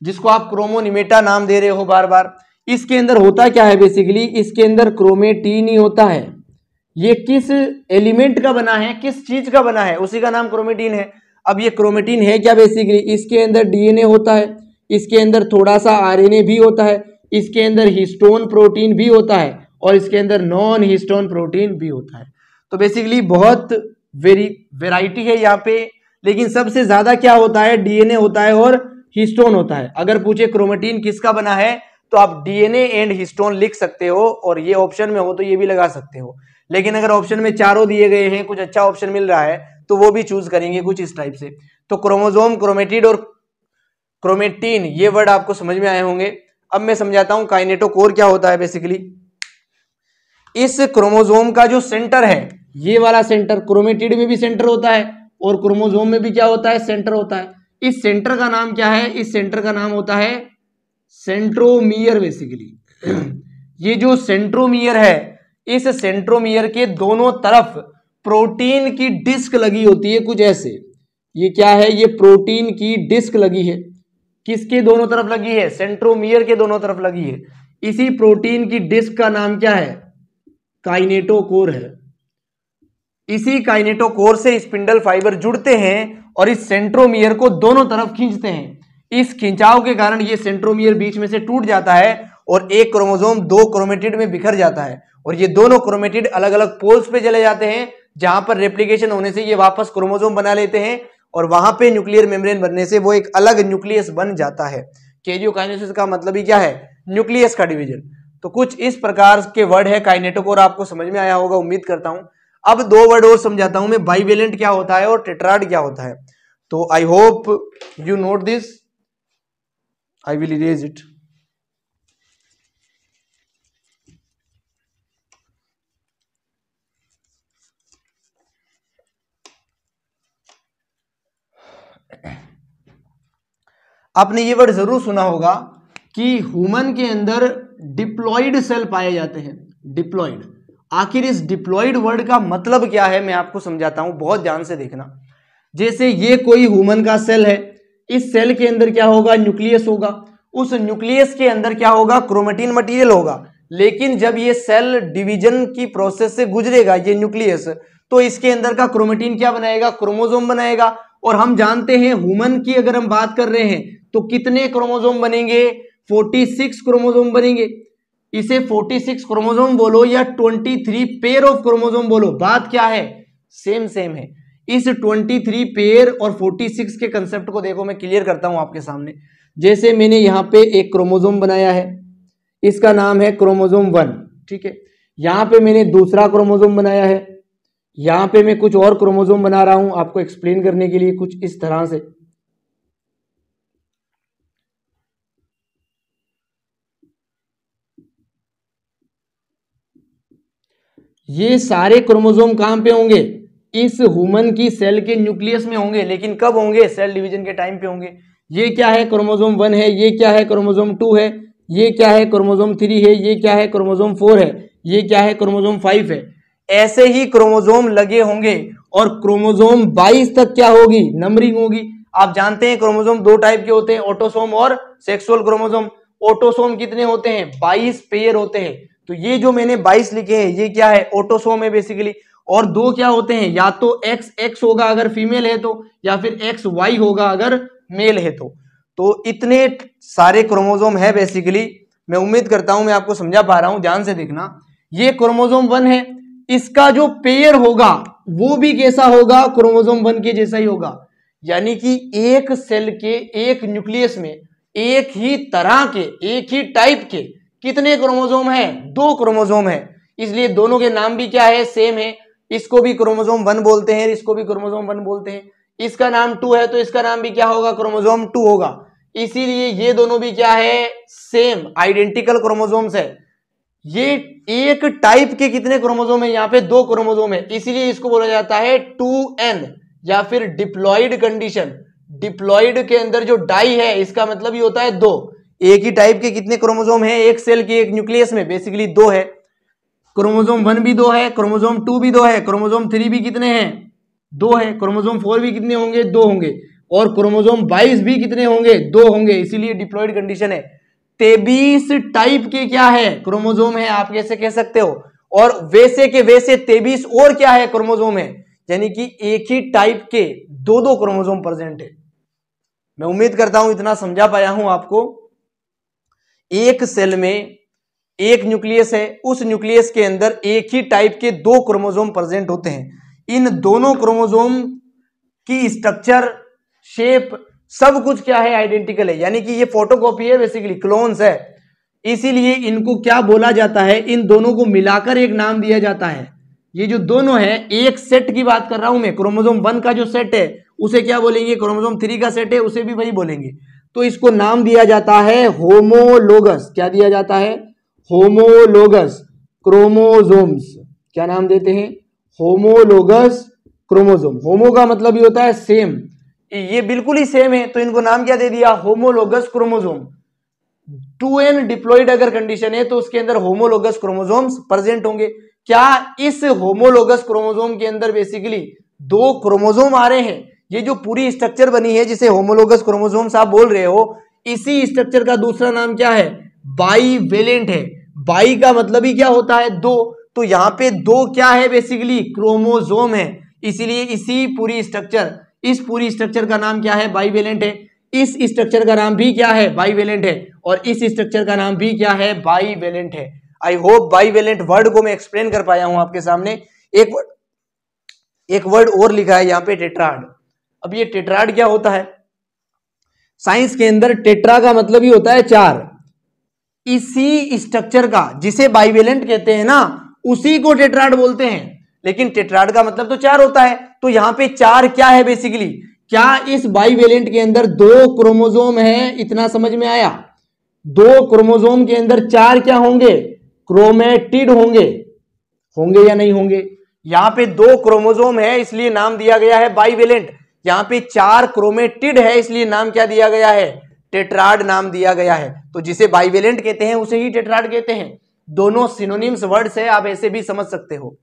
Speaker 1: जिसको आप क्रोमोनिमेटा नाम दे रहे हो बार बार, इसके अंदर होता क्या है बेसिकली, इसके अंदर क्रोमेटीन ही होता है। ये किस एलिमेंट का बना है, किस चीज का बना है, उसी का नाम क्रोमेटीन है। अब ये क्रोमेटीन है क्या बेसिकली, इसके अंदर डीएनए होता है, इसके अंदर थोड़ा सा आरएनए भी होता है, इसके अंदर हिस्टोन प्रोटीन भी होता है, और इसके अंदर नॉन हिस्टोन प्रोटीन भी होता है। तो बेसिकली बहुत वेराइटी है यहाँ पे, लेकिन सबसे ज्यादा क्या होता है, डीएनए होता है और हिस्टोन होता है। अगर पूछे क्रोमेटीन किसका बना है तो आप डीएनए एंड हिस्टोन लिख सकते हो, और ये ऑप्शन में हो तो ये भी लगा सकते हो। लेकिन अगर ऑप्शन में चारों दिए गए हैं, कुछ अच्छा ऑप्शन मिल रहा है तो वो भी चूज करेंगे कुछ इस टाइप से। तो क्रोमोसोम, क्रोमेटिड और क्रोमेटिन, ये वर्ड आपको समझ में आए होंगे। अब मैं समझाता हूं काइनेटोकोर क्या होता है। बेसिकली इस क्रोमोसोम का जो सेंटर है, ये वाला सेंटर, क्रोमेटिड में भी सेंटर होता है और क्रोमोसोम में भी क्या होता है, सेंटर होता है। इस सेंटर का नाम क्या है, इस सेंटर का नाम होता है सेंट्रोमियर। बेसिकली ये जो सेंट्रोमियर है, इस सेंट्रोमियर के दोनों तरफ प्रोटीन की डिस्क लगी होती है, कुछ ऐसे। ये क्या है, ये प्रोटीन की डिस्क लगी है। किसके दोनों तरफ लगी है, सेंट्रोमियर के दोनों तरफ लगी है। इसी प्रोटीन की डिस्क का नाम क्या है, काइनेटोकोर है। इसी काइनेटोकोर से स्पिंडल फाइबर जुड़ते हैं और इस सेंट्रोमियर को दोनों तरफ खींचते हैं। इस खिंचाव के कारण ये सेंट्रोमियर बीच में से टूट जाता है और एक क्रोमोसोम दो क्रोमेटिड में बिखर जाता है और ये दोनों क्रोमेटिड अलग अलग पोल्स पे चले जाते हैं, जहां पर रेप्लिकेशन होने से ये वापस क्रोमोसोम बना लेते हैं और वहां पे न्यूक्लियर मेम्ब्रेन बनने से वो एक अलग न्यूक्लियस बन जाता है। कैरियोकाइनेसिस का मतलब ही क्या है, न्यूक्लियस का डिवीजन। तो कुछ इस प्रकार के वर्ड है काइनेटोकोर, आपको समझ में आया होगा, उम्मीद करता हूं। अब दो वर्ड और समझाता हूं मैं, बाइवेलेंट क्या होता है और टेट्राड क्या होता है। तो आई hope you note this, I will erase it. आपने ये वर्ड जरूर सुना होगा कि ह्यूमन के अंदर डिप्लॉइड सेल पाए जाते हैं। डिप्लॉइड, आखिर इस डिप्लॉइड वर्ड का मतलब क्या है, मैं आपको समझाता हूं, बहुत ध्यान से देखना। जैसे ये कोई ह्यूमन का सेल है, इस सेल के अंदर क्या होगा, न्यूक्लियस होगा। उस न्यूक्लियस के अंदर क्या होगा, क्रोमेटिन मटेरियल होगा। लेकिन जब ये सेल डिवीजन की प्रोसेस से गुजरेगा, ये न्यूक्लियस, तो इसके अंदर का क्रोमेटिन क्या बनाएगा, क्रोमोसोम बनाएगा। और हम जानते हैं ह्यूमन की अगर हम बात कर रहे हैं तो कितने क्रोमोसोम बनेंगे, 46 क्रोमोसोम बनेंगे। इसे 46 क्रोमोसोम बोलो या 23 पेयर ऑफ क्रोमोसोम बोलो, बात क्या है, सेम सेम है। इस 23 पेयर और 46 के कंसेप्ट को देखो, मैं क्लियर करता हूं आपके सामने। जैसे मैंने यहां पे एक क्रोमोसोम बनाया है, इसका नाम है क्रोमोसोम 1, ठीक है। यहां पे मैंने दूसरा क्रोमोसोम बनाया है, यहां पे मैं कुछ और क्रोमोसोम बना रहा हूं आपको एक्सप्लेन करने के लिए, कुछ इस तरह से। ये सारे क्रोमोसोम कहां पे होंगे, इस ह्यूमन की सेल के न्यूक्लियस में होंगे। लेकिन कब होंगे, सेल डिवीजन के टाइम पे होंगे। ये क्या है, क्रोमोसोम 1 है, ये क्या है, क्रोमोसोम 2 है, ये क्या है, क्रोमोसोम 3 है, ये क्या है, क्रोमोसोम 4 है, ये क्या है, क्रोमोसोम 5 है। ऐसे ही क्रोमोसोम लगे होंगे और क्रोमोसोम 22 तक क्या होगी, नंबरिंग होगी। आप जानते हैं क्रोमोसोम दो टाइप के होते हैं, ऑटोसोम और सेक्सुअल क्रोमोसोम। ऑटोसोम कितने होते हैं, 22 पेयर होते हैं। तो ये जो मैंने 22 लिखे हैं, ये क्या है, ऑटोसोम है बेसिकली। और दो क्या होते हैं, या तो XX होगा अगर फीमेल है तो, या फिर XY होगा अगर मेल है तो इतने सारे क्रोमोसोम है बेसिकली। मैं उम्मीद करता हूं मैं आपको समझा पा रहा हूं, ध्यान से देखना। ये क्रोमोसोम 1 है, इसका जो पेयर होगा वो भी कैसा होगा, क्रोमोसोम 1 के जैसा ही होगा। यानी कि एक सेल के एक न्यूक्लियस में एक ही तरह के, एक ही टाइप के कितने क्रोमोसोम है, 2 क्रोमोसोम है। इसलिए दोनों के नाम भी क्या है, सेम है। इसको भी क्रोमोसोम 1 बोलते हैं, इसको भी क्रोमोसोम 1 बोलते हैं। इसका नाम 2 है तो इसका नाम भी क्या होगा, क्रोमोसोम 2 होगा। इसीलिए ये दोनों भी क्या है, सेम आइडेंटिकल क्रोमोसोम्स है। ये एक टाइप के कितने क्रोमोसोम है, यहाँ पे 2 क्रोमोसोम है, इसीलिए इसको बोला जाता है 2n या फिर डिप्लॉइड कंडीशन। डिप्लॉइड के अंदर जो डाई है, इसका मतलब ये होता है 2। एक ही टाइप के कितने क्रोमोसोम है, एक सेल के एक न्यूक्लियस में, बेसिकली 2 है। क्रोमोसोम 1 भी 2 है, क्रोमोसोम 2 भी 2 है, क्रोमोसोम 3 भी कितने हैं, 2 है। क्रोमोसोम 4 भी कितने होंगे, 2 होंगे। और क्रोमोसोम 22 भी कितने होंगे, 2 होंगे। इसीलिए डिप्लॉइड कंडीशन है। 23 टाइप के क्या है, क्रोमोसोम है, आप कैसे कह सकते हो। और वैसे के वैसे 23 और क्या है, क्रोमोसोम है। यानी कि एक ही टाइप के 2-2 क्रोमोसोम प्रेजेंट है। मैं उम्मीद करता हूं इतना समझा पाया हूं आपको। एक सेल में एक न्यूक्लियस है, उस न्यूक्लियस के अंदर एक ही टाइप के 2 क्रोमोसोम प्रेजेंट होते हैं। इन दोनों क्रोमोसोम की स्ट्रक्चर, शेप, सब कुछ क्या है, आइडेंटिकल है। यानी कि ये फोटोकॉपी है बेसिकली, क्लोन्स है। इसीलिए इनको क्या बोला जाता है, इन दोनों को मिलाकर एक नाम दिया जाता है। ये जो दोनों है, एक सेट की बात कर रहा हूं मैं, क्रोमोसोम 1 का जो सेट है उसे क्या बोलेंगे, क्रोमोसोम 3 का सेट है उसे भी वही बोलेंगे। तो इसको नाम दिया जाता है होमोलोगस। क्या दिया जाता है? Homologous chromosomes. क्या नाम देते हैं? Homologous chromosome. होमो का मतलब ही होता है सेम, ये बिल्कुल ही सेम है, तो इनको नाम क्या दे दिया? Homologous chromosome. 2n डिप्लॉइड अगर कंडीशन है तो उसके अंदर होमोलोगस क्रोमोसोम्स प्रेजेंट होंगे। क्या इस होमोलोगस क्रोमोसोम के अंदर बेसिकली 2 क्रोमोसोम आ रहे हैं? ये जो पूरी स्ट्रक्चर बनी है जिसे होमोलोगस क्रोमोसोम्स आप बोल रहे हो, इसी स्ट्रक्चर का दूसरा नाम क्या है? बाईवेलेंट है। बाई का मतलब ही क्या होता है? 2, तो यहां पे 2 क्या है? बेसिकली क्रोमोसोम है, इसीलिए इस पूरी स्ट्रक्चर का नाम क्या है? बाईवेलेंट है। इस स्ट्रक्चर का नाम भी क्या है? बाईवेलेंट है। और इस स्ट्रक्चर का नाम भी क्या है? बाईवेलेंट है। आई होप बाईवेलेंट वर्ड को मैं एक्सप्लेन कर पाया हूं आपके सामने। एक वर्ड और लिखा है यहां पे, टेट्राड। अब ये टेट्राड क्या होता है? साइंस के अंदर टेट्रा का मतलब ही होता है 4। इसी स्ट्रक्चर का जिसे बाईवेलेंट कहते हैं ना, उसी को टेट्राड बोलते हैं। लेकिन टेट्राड का मतलब तो 4 होता है, तो यहां पे 4 क्या है बेसिकली? क्या इस बाईवेलेंट के अंदर 2 क्रोमोसोम है? इतना समझ में आया? 2 क्रोमोसोम के अंदर 4 क्या होंगे? क्रोमेटिड होंगे। होंगे या नहीं होंगे? यहां पे 2 क्रोमोसोम है इसलिए नाम दिया गया है बाईवेलेंट। यहां पे 4 क्रोमेटिड है इसलिए नाम क्या दिया गया है? टेट्राड नाम दिया गया है। तो जिसे बाईवेलेंट कहते हैं उसे ही टेट्राड कहते हैं। दोनों सिनोनिम्स वर्ड्स है, आप ऐसे भी समझ सकते हो।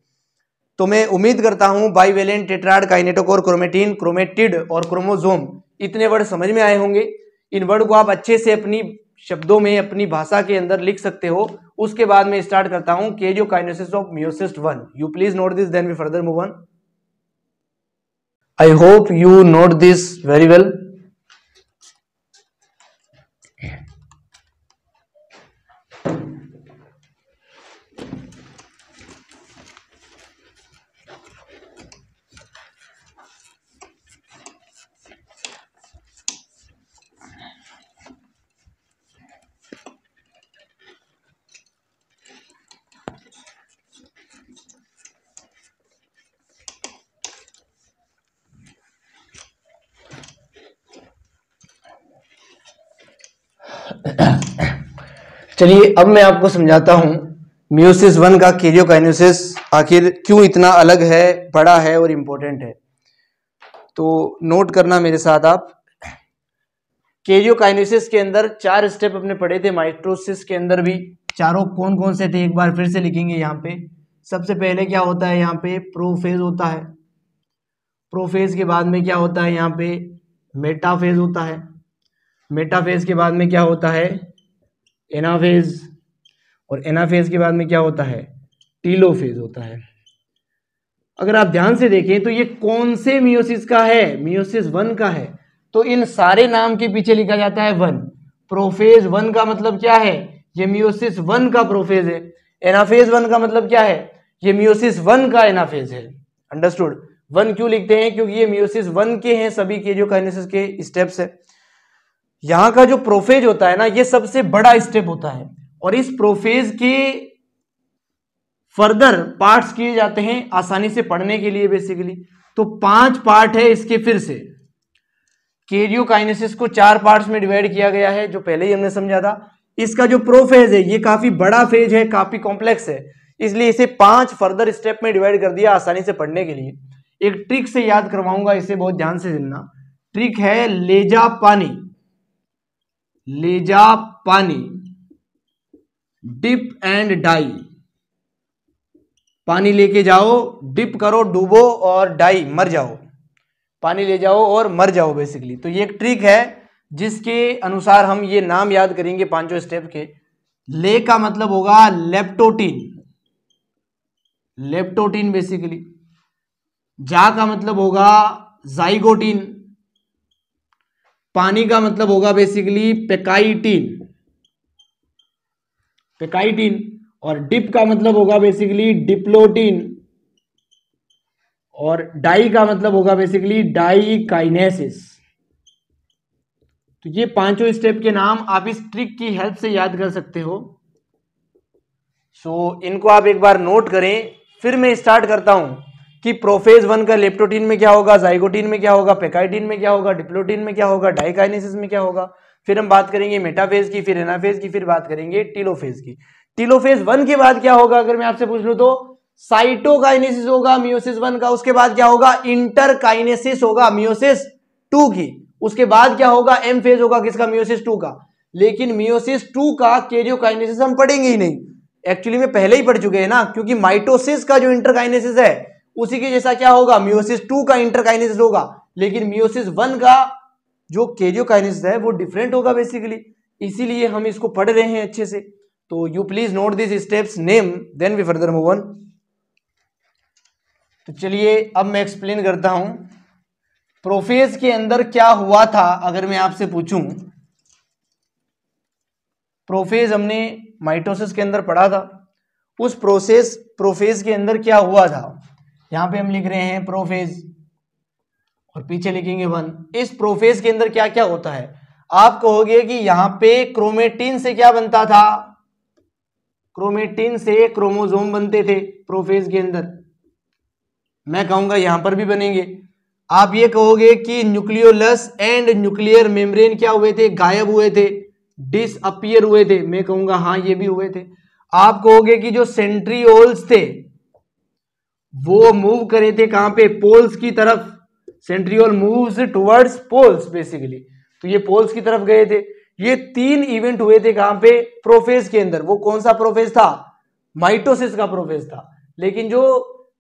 Speaker 1: तो मैं उम्मीद करता हूं bivalent, tetrad, kinetochore, chromatin, chromatid और क्रोमोसोम इतने वर्ड समझ में आए होंगे। इन वर्ड को आप अच्छे से अपनी शब्दों में, अपनी भाषा के अंदर लिख सकते हो। उसके बाद मैं स्टार्ट करता हूं karyokinesis of meiosis 1। You please note this, then we further move on. I hope you note this very well. चलिए अब मैं आपको समझाता हूं मेयोसिस 1 का कैरियोकाइनेसिस आखिर क्यों इतना अलग है, बड़ा है और इंपॉर्टेंट है। तो नोट करना मेरे साथ आप। कैरियोकाइनेसिस के अंदर 4 स्टेप अपने पढ़े थे, माइटोसिस के अंदर भी। चारों कौन कौन से थे एक बार फिर से लिखेंगे यहाँ पे। सबसे पहले क्या होता है? यहाँ पे प्रोफेज होता है। प्रोफेज के बाद में क्या होता है? यहाँ पे मेटाफेज होता है। मेटाफेज के बाद में क्या होता है? एनाफेज। और एनाफेज के बाद में क्या होता है? टीलोफेज होता है। अगर आप ध्यान से देखें तो ये कौन से मियोसिस का है? मियोसिस 1 का है। तो इन सारे नाम के पीछे लिखा जाता है 1। प्रोफेज 1 का मतलब क्या है? ये मियोसिस 1 का प्रोफेज है। एनाफेज 1 का मतलब क्या है? ये मियोसिस 1 का एनाफेज है। अंडरस्टूड? 1 क्यों लिखते हैं? क्योंकि ये मियोसिस 1 के हैं सभी कैरियोकाइनेसिस के स्टेप्स है। यहां का जो प्रोफेज होता है ना, ये सबसे बड़ा स्टेप होता है और इस प्रोफेज के फर्दर पार्ट्स किए जाते हैं आसानी से पढ़ने के लिए बेसिकली। तो 5 पार्ट है इसके। फिर से कैरियोकाइनेसिस को 4 पार्ट्स में डिवाइड किया गया है, जो पहले ही हमने समझा था। इसका जो प्रोफेज है ये काफी बड़ा फेज है, काफी कॉम्प्लेक्स है, इसलिए इसे 5 फर्दर स्टेप में डिवाइड कर दिया आसानी से पढ़ने के लिए। एक ट्रिक से याद करवाऊंगा, इसे बहुत ध्यान से सुनना। ट्रिक है लेजा पानी। लेजा पानी, डिप एंड डाई। पानी लेके जाओ, डिप करो, डूबो, और डाई, मर जाओ। पानी ले जाओ और मर जाओ बेसिकली। तो ये एक ट्रिक है जिसके अनुसार हम ये नाम याद करेंगे 5 स्टेप के। ले का मतलब होगा लेप्टोटीन, लेप्टोटीन बेसिकली। जा का मतलब होगा जाइगोटीन। पानी का मतलब होगा बेसिकली पेकाइटीन, पेकाइटीन। और डिप का मतलब होगा बेसिकली डिप्लोटीन। और डाई का मतलब होगा बेसिकली डाईकाइनेसिस। तो ये 5 स्टेप के नाम आप इस ट्रिक की हेल्प से याद कर सकते हो। सो इनको आप एक बार नोट करें। फिर मैं स्टार्ट करता हूं कि प्रोफेज 1 का लेप्टोटीन में क्या होगा, जाइगोटीन में क्या होगा, पेकाइटीन में क्या होगा, डिप्लोटीन में क्या होगा, डाईकाइनेसिस में क्या होगा। फिर हम बात करेंगे मेटाफेज की, फिर एनाफेज की, फिर बात करेंगे टीलोफेज की। टीलोफेज 1 के बाद क्या होगा अगर मैं आपसे पूछ लूं तो साइटोकाइनेसिस होगा मियोसिस 1 का। उसके बाद क्या होगा, इंटरकाइनेसिस होगा मियोसिस 2 की। उसके बाद क्या होगा, एम फेज होगा किसका, मियोसिस 2 का। लेकिन मियोसिस 2 का कैरियोकाइनेसिस हम पढ़ेंगे ही नहीं, एक्चुअली में पहले ही पढ़ चुके हैं ना, क्योंकि माइटोसिस का जो इंटरकाइनेसिस है उसी के जैसा क्या होगा, मियोसिस 2 का इंटरकाइनेसिस होगा। लेकिन मियोसिस 1 का जो कैरियोकाइनेसिस है वो डिफरेंट होगा बेसिकली, इसीलिए हम इसको पढ़ रहे हैं अच्छे से। तो you please note this steps name, then we further move on. तो चलिए अब मैं एक्सप्लेन करता हूं प्रोफेज के अंदर क्या हुआ था। अगर मैं आपसे पूछूं, प्रोफेज हमने माइटोसिस के अंदर पढ़ा था, उस प्रोफेज के अंदर क्या हुआ था। यहां पे हम लिख रहे हैं प्रोफेज और पीछे लिखेंगे 1। इस प्रोफेज के अंदर क्या क्या होता है। आप कहोगे कि यहां पे क्रोमेटिन से क्या बनता था, क्रोमेटिन से क्रोमोसोम बनते थे प्रोफेज के अंदर। मैं कहूंगा यहां पर भी बनेंगे। आप ये कहोगे कि न्यूक्लियोलस एंड न्यूक्लियर मेम्ब्रेन क्या हुए थे, गायब हुए थे, डिसअपियर हुए थे। मैं कहूंगा हाँ ये भी हुए थे। आप कहोगे कि जो सेंट्रियोल्स थे वो मूव करे थे कहां पे, पोल्स की तरफ। Centriole moves towards poles basically, तो ये पोल्स की तरफ गए थे। ये 3 इवेंट हुए थे कहां पे, प्रोफेज के अंदर। वो कौन सा प्रोफेज था, माइटोसिस का प्रोफेज था। लेकिन जो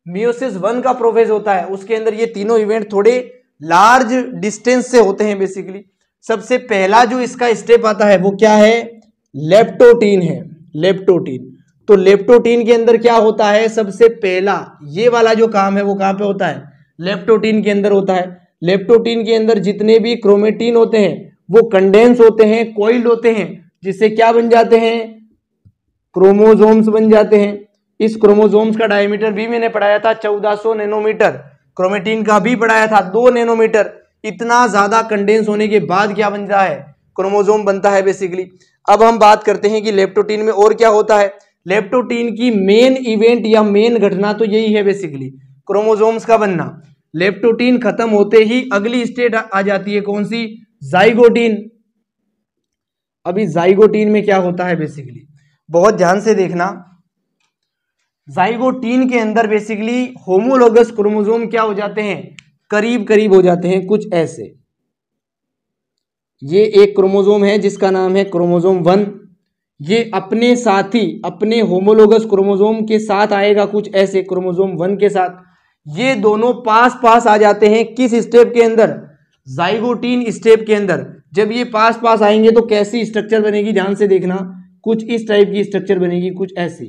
Speaker 1: मियोसिस 1 का प्रोफेज होता है उसके अंदर ये तीनों इवेंट थोड़े लार्ज डिस्टेंस से होते हैं बेसिकली। सबसे पहला जो इसका स्टेप आता है वो क्या है, लेप्टोटीन है, लेप्टोटीन। तो लेप्टोटीन के अंदर क्या होता है, सबसे पहला ये वाला जो काम है वो कहां पे होता है, लेप्टोटीन के अंदर होता है। लेप्टोटीन के अंदर जितने भी क्रोमेटिन होते हैं वो कंडेंस होते हैं, कॉइल्ड होते हैं, जिससे क्या बन जाते हैं, क्रोमोसोम्स बन जाते हैं। इस क्रोमोसोम्स का डायमीटर भी मैंने पढ़ाया था 1400 नैनोमीटर, क्रोमेटिन का भी पढ़ाया था 2 नैनोमीटर। इतना ज्यादा कंडेंस होने के बाद क्या बन रहा है, क्रोमोसोम बनता है बेसिकली। अब हम बात करते हैं कि लेप्टोटीन में और क्या होता है। लेप्टोटीन की मेन इवेंट या मेन घटना तो यही है बेसिकली, क्रोमोसोम्स का बनना। लेप्टोटीन खत्म होते ही अगली स्टेट आ जाती है कौन सी, जाइगोटीन। अभी जाइगोटीन में क्या होता है बेसिकली, बहुत ध्यान से देखना। जाइगोटीन के अंदर बेसिकली होमोलोगस क्रोमोसोम क्या हो जाते हैं, करीब करीब हो जाते हैं कुछ ऐसे। ये एक क्रोमोसोम है जिसका नाम है क्रोमोसोम 1। ये अपने साथी अपने होमोलोगस क्रोमोसोम के साथ आएगा कुछ ऐसे, क्रोमोसोम 1 के साथ। ये दोनों पास पास आ जाते हैं किस स्टेप के अंदर, जाइगोटीन स्टेप के अंदर। जब ये पास पास आएंगे तो कैसी स्ट्रक्चर बनेगी, ध्यान से देखना, कुछ इस टाइप की स्ट्रक्चर बनेगी, कुछ ऐसी,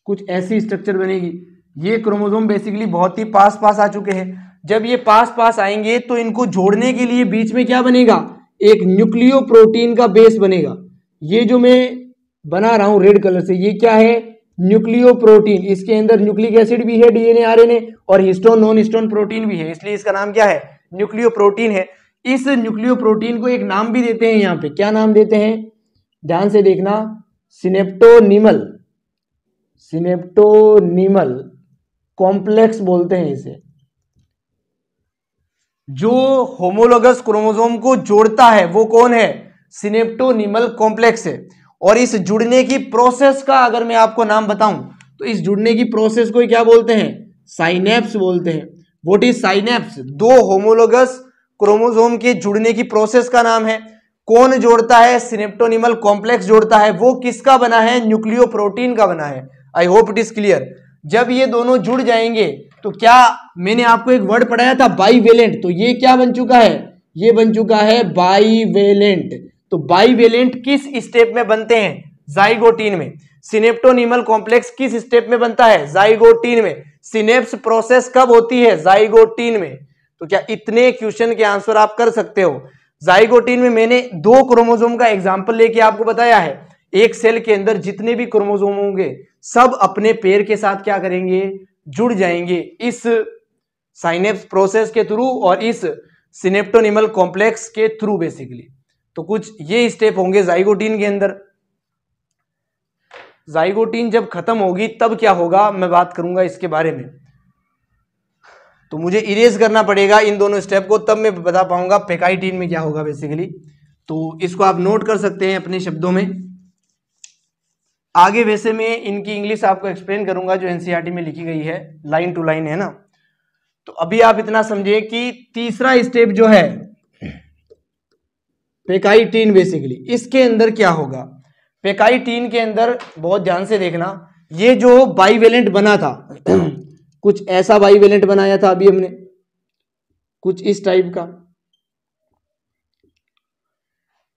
Speaker 1: कुछ ऐसी स्ट्रक्चर बनेगी। ये क्रोमोसोम बेसिकली बहुत ही पास पास आ चुके हैं। जब ये पास पास आएंगे तो इनको जोड़ने के लिए बीच में क्या बनेगा, एक न्यूक्लियो प्रोटीन का बेस बनेगा। ये जो मैं बना रहा हूं रेड कलर से, ये क्या है, न्यूक्लियो प्रोटीन। इसके अंदर न्यूक्लिक एसिड भी है, डीएनए आरएनए, और हिस्टोन नॉन हिस्टोन प्रोटीन भी है, इसलिए इसका नाम क्या है, न्यूक्लियो प्रोटीन है। इस न्यूक्लियो प्रोटीन को एक नाम भी देते हैं यहाँ पे, क्या नाम देते हैं, ध्यान से देखना, सिनेप्टोनिमल, सिनेप्टोनिमल कॉम्प्लेक्स बोलते हैं इसे। जो होमोलोगस क्रोमोसोम को जोड़ता है वो कौन है, सिनेप्टोनिमल कॉम्प्लेक्स है। और इस जुड़ने की प्रोसेस का अगर मैं आपको नाम बताऊं तो इस जुड़ने की प्रोसेस को क्या बोलते हैं, साइनेप्स बोलते हैं। व्हाट इज साइनेप्स, दो होमोलोगस क्रोमोसोम के जुड़ने की प्रोसेस का नाम है। कौन जोड़ता है, सिनेप्टोनिमल कॉम्प्लेक्स जोड़ता है। वो किसका बना है, न्यूक्लियो प्रोटीन का बना है। I hope it is clear. जब ये दोनों जुड़ जाएंगे तो क्या, मैंने आपको एक वर्ड पढ़ाया था बाईवेलेंट, तो ये क्या बन चुका है, ये बन चुका है बाईवेलेंट। तो बाईवेलेंट किस स्टेप में बनते हैं, जाइगोटीन में। सिनेप्टोनिमल कॉम्प्लेक्स किस स्टेप में बनता है, जाइगोटीन में। सिनेप्स प्रोसेस कब होती है, जाइगोटीन में। तो क्या इतने क्वेश्चन के आंसर आप कर सकते हो। जाइगोटीन में मैंने 2 क्रोमोसोम का एग्जांपल लेके आपको बताया है। एक सेल के अंदर जितने भी क्रोमोसोम होंगे सब अपने पेयर के साथ क्या करेंगे, जुड़ जाएंगे इस साइनेप्स प्रोसेस के थ्रू और इस सिनेप्टोनिमल कॉम्प्लेक्स के थ्रू बेसिकली। तो कुछ ये स्टेप होंगे जाइगोटीन के अंदर। जाइगोटीन जब खत्म होगी तब क्या होगा मैं बात करूंगा इसके बारे में। तो मुझे इरेज करना पड़ेगा इन दोनों स्टेप को, तब मैं बता पाऊंगा पेकाइटिन में क्या होगा बेसिकली। तो इसको आप नोट कर सकते हैं अपने शब्दों में। आगे वैसे मैं इनकी इंग्लिश आपको एक्सप्लेन करूंगा जो एनसीईआरटी में लिखी गई है, लाइन टू लाइन है ना। तो अभी आप इतना समझिए कि तीसरा स्टेप जो है पेकाइटिन, बेसिकली इसके अंदर क्या होगा। पेकाइटिन के अंदर बहुत ध्यान से देखना, ये जो बाइवेलेंट बना था कुछ ऐसा बाइवेलेंट बनाया था अभी हमने, कुछ इस टाइप का।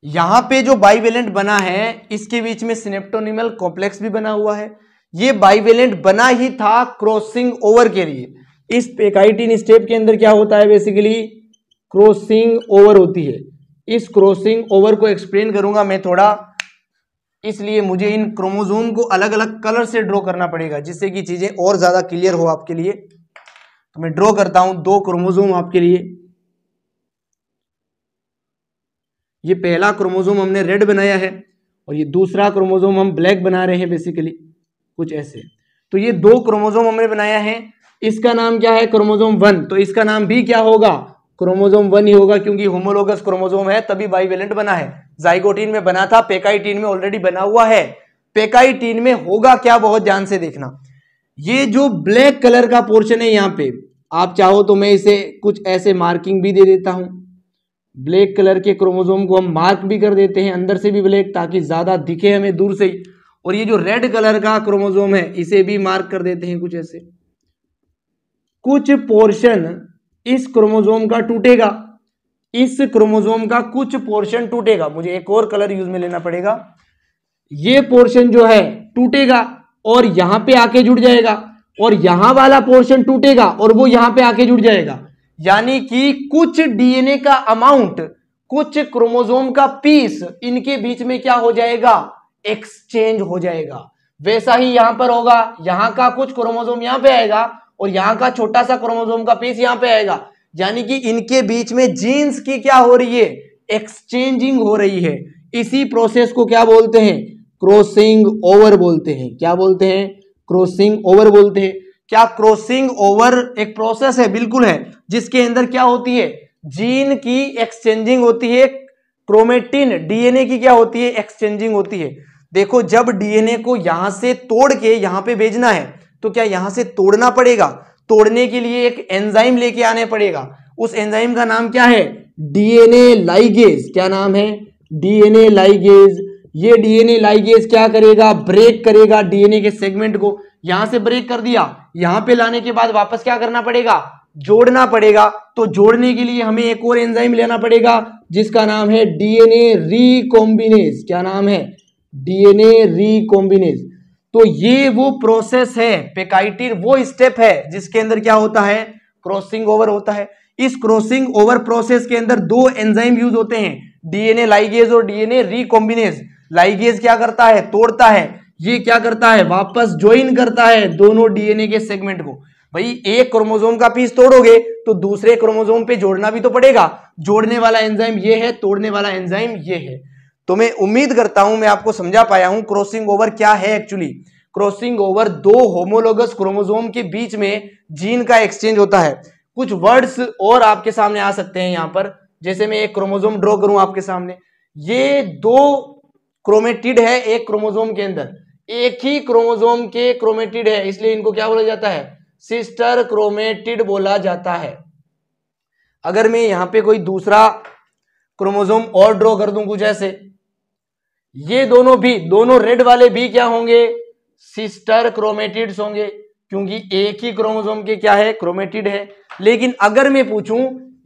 Speaker 1: यहां पे जो बाइवेलेंट बना है इसके बीच में सिनेप्टोनिमल कॉम्प्लेक्स भी बना हुआ है। ये बाइवेलेंट बना ही था क्रॉसिंग ओवर के लिए। इस पेकाइटिन स्टेप के अंदर क्या होता है बेसिकली, क्रॉसिंग ओवर होती है। इस क्रॉसिंग ओवर को एक्सप्लेन करूंगा मैं थोड़ा, इसलिए मुझे इन क्रोमोसोम को अलग अलग कलर से ड्रॉ करना पड़ेगा जिससे कि चीजें और ज्यादा क्लियर हो आपके लिए। तो मैं ड्रॉ करता हूं 2 क्रोमोसोम आपके लिए। ये पहला क्रोमोसोम हमने रेड बनाया है और ये दूसरा क्रोमोसोम हम ब्लैक बना रहे हैं बेसिकली, कुछ ऐसे। तो ये 2 क्रोमोसोम हमने बनाया है, इसका नाम क्या है, क्रोमोसोम 1। तो इसका नाम भी क्या होगा, क्रोमोसोम 1 ही होगा, क्योंकि होमोलोगस क्रोमोसोम है तभी बाइवेलेंट बना है। जाइगोटिन में बना था, पेकाइटिन में ऑलरेडी बना हुआ है। पेकाइटिन में होगा क्या, बहुत ध्यान से देखना। ये जो ब्लैक कलर का पोर्शन है यहाँ पे, आप चाहो तो मैं इसे कुछ ऐसे मार्किंग भी दे देता हूं। ब्लैक कलर के क्रोमोसोम को हम मार्क भी कर देते हैं, अंदर से भी ब्लैक, ताकि ज्यादा दिखे हमें दूर से ही। और ये जो रेड कलर का क्रोमोसोम है इसे भी मार्क कर देते हैं कुछ ऐसे। कुछ पोर्शन इस क्रोमोसोम का टूटेगा, इस क्रोमोसोम का कुछ पोर्शन टूटेगा। मुझे एक और कलर यूज में लेना पड़ेगा। ये पोर्शन जो है टूटेगा और यहां पे आके जुड़ जाएगा, और यहां वाला पोर्शन टूटेगा और वो यहां पे आके जुड़ जाएगा। यानी कि कुछ डीएनए का अमाउंट, कुछ क्रोमोसोम का पीस इनके बीच में क्या हो जाएगा, एक्सचेंज हो जाएगा। वैसा ही यहां पर होगा, यहां का कुछ क्रोमोसोम यहां पे आएगा और यहां का छोटा सा क्रोमोसोम का पीस यहां पे आएगा। यानी कि इनके बीच में जीन्स की क्या हो रही है, एक्सचेंजिंग हो रही है। इसी प्रोसेस को क्या बोलते हैं, क्रॉसिंग ओवर बोलते हैं। क्या बोलते हैं, क्रॉसिंग ओवर बोलते हैं। क्या क्रॉसिंग ओवर एक प्रोसेस है, बिल्कुल है, जिसके अंदर क्या होती है, जीन की एक्सचेंजिंग होती है। क्रोमेटिन डीएनए की क्या होती है, एक्सचेंजिंग होती है। देखो जब डीएनए को यहां से तोड़ के यहां पे भेजना है तो क्या यहां से तोड़ना पड़ेगा, तोड़ने के लिए एक एंजाइम लेके आने पड़ेगा। उस एंजाइम का नाम क्या है, डीएनए लाइगेज। क्या नाम है, डीएनए लाइगेज। ये डीएनए लाइगेज क्या करेगा, ब्रेक करेगा डीएनए के सेगमेंट को। यहां से ब्रेक कर दिया, यहां पे लाने के बाद वापस क्या करना पड़ेगा, जोड़ना पड़ेगा। तो जोड़ने के लिए हमें एक और एंजाइम लेना पड़ेगा जिसका नाम है डीएनए रिकॉम्बिनेज। क्या नाम है, डीएनए रिकॉम्बिनेज। तो ये वो प्रोसेस है, पेकाइटिन वो स्टेप है जिसके अंदर क्या होता है, क्रॉसिंग ओवर होता है। इस क्रॉसिंग ओवर प्रोसेस के अंदर 2 एंजाइम यूज होते हैं, डीएनए लाइगेज और डीएनए रिकॉम्बिनेज। लाइगेज क्या करता है, तोड़ता है, ये क्या करता है, वापस ज्वाइन करता है दोनों डीएनए के सेगमेंट को। भाई एक क्रोमोसोम का पीस तोड़ोगे तो दूसरे क्रोमोसोम पे जोड़ना भी तो पड़ेगा। जोड़ने वाला एंजाइम ये है, तोड़ने वाला एंजाइम ये है। तो मैं उम्मीद करता हूं मैं आपको समझा पाया हूं क्रॉसिंग ओवर क्या है actually. Crossing over 2 homologous chromosome के बीच में जीन का एक्सचेंज होता है। कुछ वर्ड्स और आपके सामने आ सकते हैं यहां पर, जैसे मैं एक क्रोमोसोम ड्रॉ करूं आपके सामने। ये 2 क्रोमेटिड है एक क्रोमोसोम के अंदर, एक ही क्रोमोसोम के क्रोमेटिड है, इसलिए इनको क्या बोला जाता है, सिस्टर क्रोमेटिड बोला जाता है। अगर मैं यहां पे कोई दूसरा क्रोमोसोम और ड्रॉ कर दूं कुछ ऐसे, ये दोनों भी, दोनों रेड वाले भी क्या होंगे, सिस्टर क्रोमेटिड्स होंगे, क्योंकि एक ही क्रोमोसोम के क्या है, क्रोमेटिड है। लेकिन अगर मैं पूछूं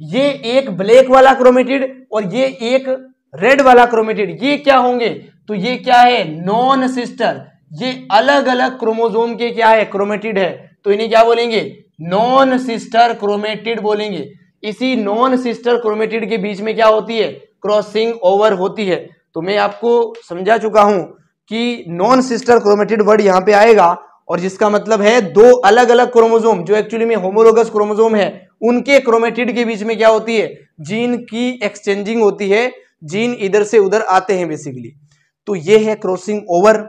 Speaker 1: ये एक ब्लैक वाला क्रोमेटिड और ये एक रेड वाला क्रोमेटिड, ये क्या होंगे, तो ये क्या है, नॉन सिस्टर। ये अलग अलग क्रोमोसोम के क्या है, क्रोमेटिड है, तो इन्हें क्या बोलेंगे, नॉन सिस्टर क्रोमेटिड बोलेंगे। इसी नॉन सिस्टर क्रोमेटिड के बीच में क्या होती है, क्रॉसिंग ओवर होती है। तो मैं आपको समझा चुका हूं कि नॉन सिस्टर क्रोमेटिड वर्ड यहां पे आएगा, और जिसका मतलब है 2 अलग अलग क्रोमोसोम जो एक्चुअली में होमोलोगस क्रोमोसोम है, उनके क्रोमेटिड के बीच में क्या होती है, जीन की एक्सचेंजिंग होती है, जीन इधर से उधर आते हैं बेसिकली। तो ये है क्रॉसिंग ओवर।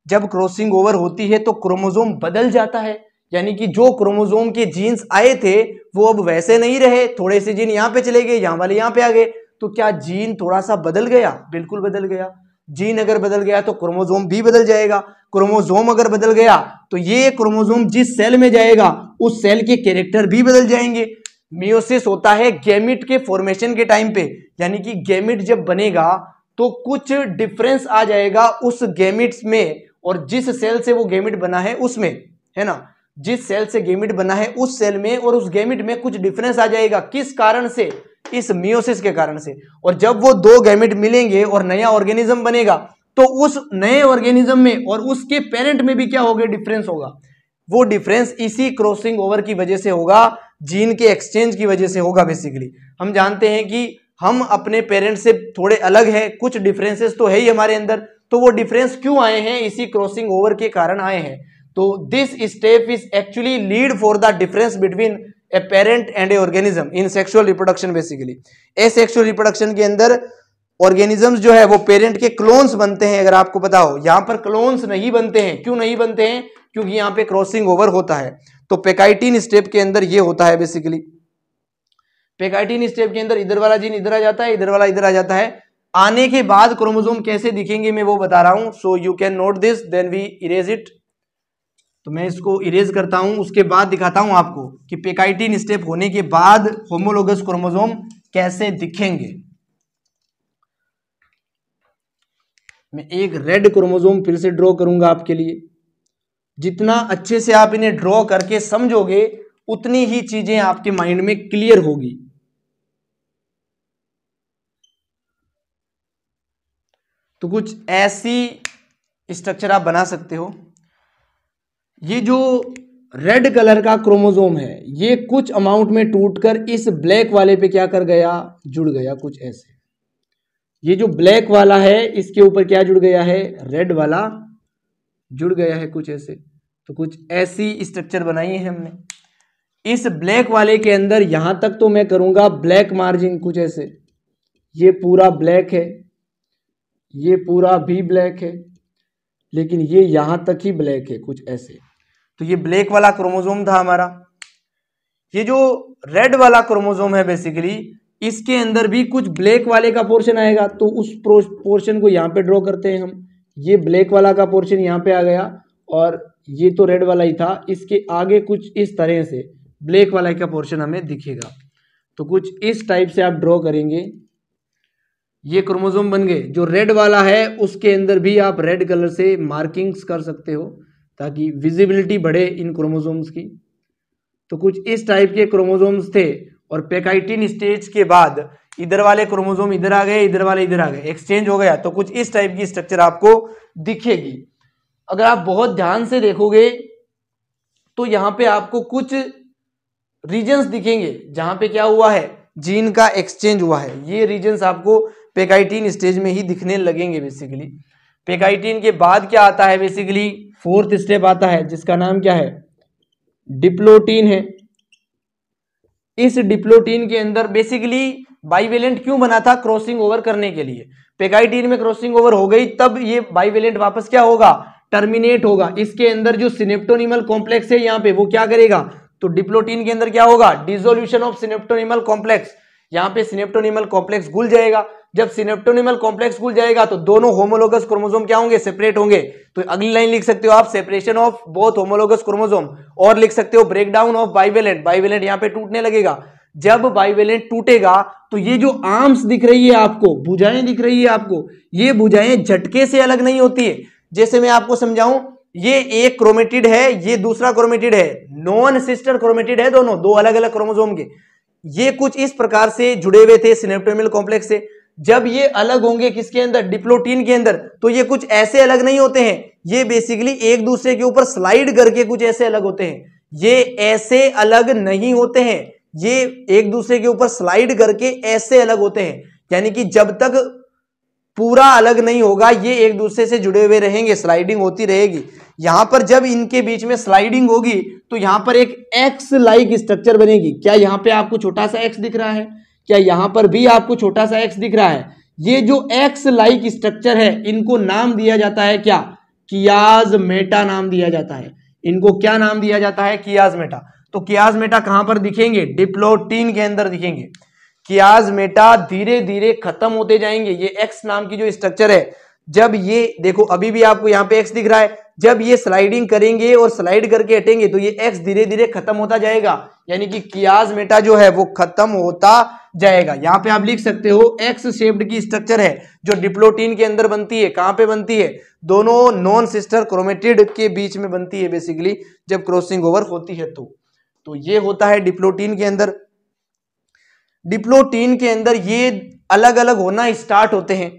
Speaker 1: जब क्रॉसिंग ओवर होती है तो क्रोमोसोम बदल जाता है, यानी कि जो क्रोमोसोम के जीन्स आए थे वो अब वैसे नहीं रहे, थोड़े से जीन यहाँ पे चले गए, यहाँ वाले यहाँ पे आ गए, तो क्या जीन थोड़ा सा बदल गया? बिल्कुल बदल गया। जीन अगर बदल गया तो क्रोमोसोम भी बदल जाएगा। क्रोमोसोम अगर बदल गया तो ये क्रोमोसोम जिस सेल में जाएगा उस सेल के कैरेक्टर भी बदल जाएंगे। मियोसिस होता है गैमिट के फॉर्मेशन के टाइम पे, यानी कि गैमिट जब बनेगा तो कुछ डिफरेंस आ जाएगा उस गैमिट्स में, और जिस सेल से वो गैमिट बना है उसमें, है ना, जिस सेल से गैमिट बना है उस सेल में और उस गैमिट में कुछ डिफरेंस आ जाएगा। किस कारण से? इस मियोसिस के कारण से। और जब वो दो गैमेट मिलेंगे और नया ऑर्गेनिज्म बनेगा तो उस नए ऑर्गेनिज्म में और उसके पेरेंट में भी क्या होगा? डिफरेंस होगा। वो डिफरेंस इसी क्रॉसिंग ओवर की वजह से होगा, जीन के एक्सचेंज की वजह से होगा। बेसिकली हम जानते हैं कि हम अपने पेरेंट से थोड़े अलग हैं, कुछ डिफरेंसेस तो है ही हमारे अंदर, तो वो डिफरेंस क्यों आए हैं? इसी क्रॉसिंग ओवर के कारण आए हैं। तो this step is actually lead for the difference between a parent and A organism in sexual reproduction. Basically asexual reproduction के अंदर ऑर्गेनिजम्स जो है वो पेरेंट के क्लोन्स बनते हैं। अगर आपको पता हो, यहां पर क्लोन्स नहीं बनते हैं। क्यों नहीं बनते हैं? क्योंकि यहां पे क्रॉसिंग ओवर होता है। तो पेकाइटिन स्टेप के अंदर ये होता है। बेसिकली पेकाइटिन स्टेप के अंदर इधर वाला जीन इधर आ जाता है, इधर वाला इधर आ जाता है। आने के बाद क्रोमोसोम कैसे दिखेंगे मैं वो बता रहा हूं। So you can note this, then we erase it. तो मैं इसको इरेज करता हूं, उसके बाद दिखाता हूं आपको कि पेकाइटिन स्टेप होने के बाद होमोलोगस क्रोमोसोम कैसे दिखेंगे। मैं एक रेड क्रोमोसोम फिर से ड्रॉ करूंगा आपके लिए। जितना अच्छे से आप इन्हें ड्रॉ करके समझोगे उतनी ही चीजें आपके माइंड में क्लियर होगी। तो कुछ ऐसी स्ट्रक्चर आप बना सकते हो। ये जो रेड कलर का क्रोमोसोम है ये कुछ अमाउंट में टूटकर इस ब्लैक वाले पे क्या कर गया? जुड़ गया, कुछ ऐसे। ये जो ब्लैक वाला है इसके ऊपर क्या जुड़ गया है? रेड वाला जुड़ गया है, कुछ ऐसे। तो कुछ ऐसी स्ट्रक्चर बनाई है हमने। इस ब्लैक वाले के अंदर यहां तक तो मैं करूंगा ब्लैक मार्जिन, कुछ ऐसे। ये पूरा ब्लैक है, ये पूरा भी ब्लैक है, लेकिन ये यहां तक ही ब्लैक है, कुछ ऐसे। तो ये ब्लैक वाला क्रोमोसोम था हमारा। ये जो रेड वाला क्रोमोसोम है बेसिकली इसके अंदर भी कुछ ब्लैक वाले का पोर्शन आएगा। तो उस पोर्शन को यहाँ पे ड्रॉ करते हैं हम। ये ब्लैक वाला का पोर्शन यहाँ पे आ गया और ये तो रेड वाला ही था। इसके आगे कुछ इस तरह से ब्लैक वाला का पोर्शन हमें दिखेगा। तो कुछ इस टाइप से आप ड्रॉ करेंगे, ये क्रोमोसोम बन गए। जो रेड वाला है उसके अंदर भी आप रेड कलर से मार्किंग्स कर सकते हो ताकि विजिबिलिटी बढ़े इन क्रोमोसोम्स की। तो कुछ इस टाइप के क्रोमोसोम्स थे और पेकाइटिन स्टेज के बाद इधर वाले क्रोमोसोम इधर आ गए, इधर वाले इधर आ गए, एक्सचेंज हो गया। तो कुछ इस टाइप की स्ट्रक्चर आपको दिखेगी। अगर आप बहुत ध्यान से देखोगे तो यहां पे आपको कुछ रीजन्स दिखेंगे जहां पे क्या हुआ है? जीन का एक्सचेंज हुआ है। ये रीजन्स आपको पेकाइटिन स्टेज में ही दिखने लगेंगे। बेसिकली पेकाइटिन के बाद क्या आता है? बेसिकली फोर्थ स्टेप आता है जिसका नाम क्या है? डिप्लोटीन है। इस डिप्लोटीन के अंदर बेसिकली बाइवेलेंट क्यों बना था? क्रॉसिंग ओवर करने के लिए। पेकाइटिन में क्रॉसिंग ओवर हो गई तब ये बाइवेलेंट वापस क्या होगा? टर्मिनेट होगा। इसके अंदर जो सिनेप्टोनिमल कॉम्प्लेक्स है यहाँ पे वो क्या करेगा? तो डिप्लोटीन के अंदर क्या होगा? Dissolution of synaptonemal complex. यहाँ पे सिनेप्टोनिमल कॉम्प्लेक्स घुल जाएगा। जब सिनेप्टोनिमल कॉम्प्लेक्स घुल जाएगा तो दोनों होमोलोगस क्रोमोसोम क्या होंगे? सेपरेट होंगे। तो अगली लाइन लिख सकते हो आप separation of both homologous chromosome, और लिख सकते हो ब्रेकडाउन ऑफ बाइवेलेंट। बाइवेलेंट यहाँ पे टूटने लगेगा। जब बाइवेलेंट टूटेगा तो ये जो आर्म्स दिख रही है आपको, भुजाएं दिख रही है आपको, ये भुजाएं झटके से अलग नहीं होती है। जैसे मैं आपको समझाऊं, ये एक क्रोमेटिड है, ये दूसरा क्रोमेटिड है, नॉन सिस्टर क्रोमेटिड है, दोनों दो अलग अलग क्रोमोसोम के। ये कुछ इस प्रकार से जुड़े हुए थे सिनेप्टोनिमल कॉम्प्लेक्स से। जब ये अलग होंगे किसके अंदर? डिप्लोटीन के अंदर, तो ये कुछ ऐसे अलग नहीं होते हैं। ये बेसिकली एक दूसरे के ऊपर स्लाइड करके कुछ ऐसे अलग होते हैं। ये ऐसे अलग नहीं होते हैं, ये एक दूसरे के ऊपर स्लाइड करके ऐसे अलग होते हैं। यानी कि जब तक पूरा अलग नहीं होगा ये एक दूसरे से जुड़े हुए रहेंगे, स्लाइडिंग होती रहेगी। यहां पर जब इनके बीच में स्लाइडिंग होगी तो यहां पर एक एक्स लाइक स्ट्रक्चर बनेगी। क्या यहां पे आपको छोटा सा एक्स दिख रहा है? क्या यहां पर भी आपको छोटा सा एक्स दिख रहा है? ये जो एक्स लाइक स्ट्रक्चर है इनको नाम दिया जाता है क्या? कियाज मेटा नाम दिया जाता है। इनको क्या नाम दिया जाता है? कियाजमेटा। तो कियाजमेटा कहां पर दिखेंगे? डिप्लोटीन के अंदर दिखेंगे। कियाजमेटा धीरे धीरे खत्म होते जाएंगे। ये एक्स नाम की जो स्ट्रक्चर है, जब ये देखो अभी भी आपको यहाँ पे एक्स दिख रहा है, जब ये स्लाइडिंग करेंगे और स्लाइड करके हटेंगे तो ये एक्स धीरे धीरे खत्म होता जाएगा, यानी कि कियाजमेटा जो है वो खत्म होता जाएगा। यहाँ पे आप लिख सकते हो एक्स शेप्ड की स्ट्रक्चर है जो डिप्लोटीन के अंदर बनती है। कहां पे बनती है? दोनों नॉन सिस्टर क्रोमेटिड के बीच में बनती है बेसिकली, जब क्रॉसिंग ओवर होती है तो ये होता है डिप्लोटीन के अंदर। डिप्लोटीन के अंदर ये अलग अलग होना स्टार्ट होते हैं,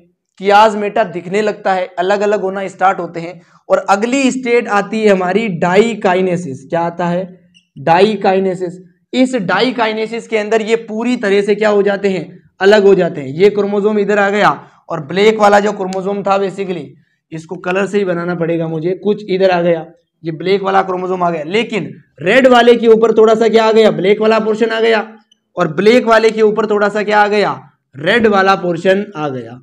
Speaker 1: कियाजमेटा दिखने लगता है, अलग अलग होना स्टार्ट होते हैं। और अगली स्टेट आती है हमारी डाइकाइनेसिस। क्या आता है? डाइकाइनेसिस। इस डाइकाइनेसिस के अंदर ये पूरी तरह से क्या हो जाते हैं? अलग हो जाते हैं। ये क्रोमोसोम इधर आ गया और ब्लैक वाला जो क्रोमोसोम था बेसिकली, इसको कलर से ही बनाना पड़ेगा मुझे, कुछ इधर आ गया, ये ब्लैक वाला क्रोमोसोम आ गया, लेकिन रेड वाले के ऊपर थोड़ा सा क्या आ गया? ब्लैक वाला पोर्शन आ गया, और ब्लैक वाले के ऊपर थोड़ा सा क्या आ गया? रेड वाला पोर्शन आ गया।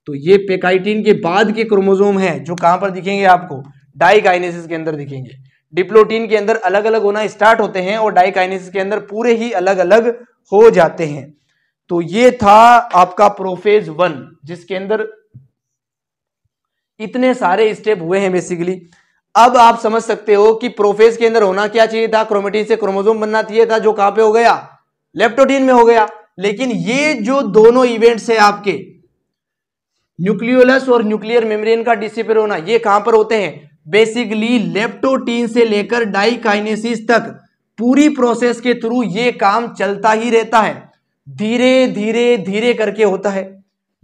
Speaker 1: तो ये पेकाइटिन के बाद के क्रोमोसोम है जो कहां पर दिखेंगे आपको? डाइकाइनेसिस के अंदर दिखेंगे। डिप्लोटीन के अंदर अलग अलग होना स्टार्ट होते हैं और डाइकाइनेसिस के अंदर पूरे ही अलग अलग हो जाते हैं। तो ये था आपका प्रोफेज 1, जिसके अंदर इतने सारे स्टेप हुए हैं बेसिकली। अब आप समझ सकते हो कि प्रोफेज के अंदर होना क्या चाहिए था? क्रोमेटिन से क्रोमोसोम बनना चाहिए था, जो कहां पे हो गया? लेप्टोटीन में हो गया। लेकिन ये जो दोनों इवेंट्स है आपके, न्यूक्लियोलस और न्यूक्लियर मेम्ब्रेन का डिसिपेयर होना, ये कहां पर होते हैं? बेसिकली लेप्टोटीन से लेकर डाइकाइनेसिस तक पूरी प्रोसेस के थ्रू ये काम चलता ही रहता है, धीरे धीरे धीरे करके होता है।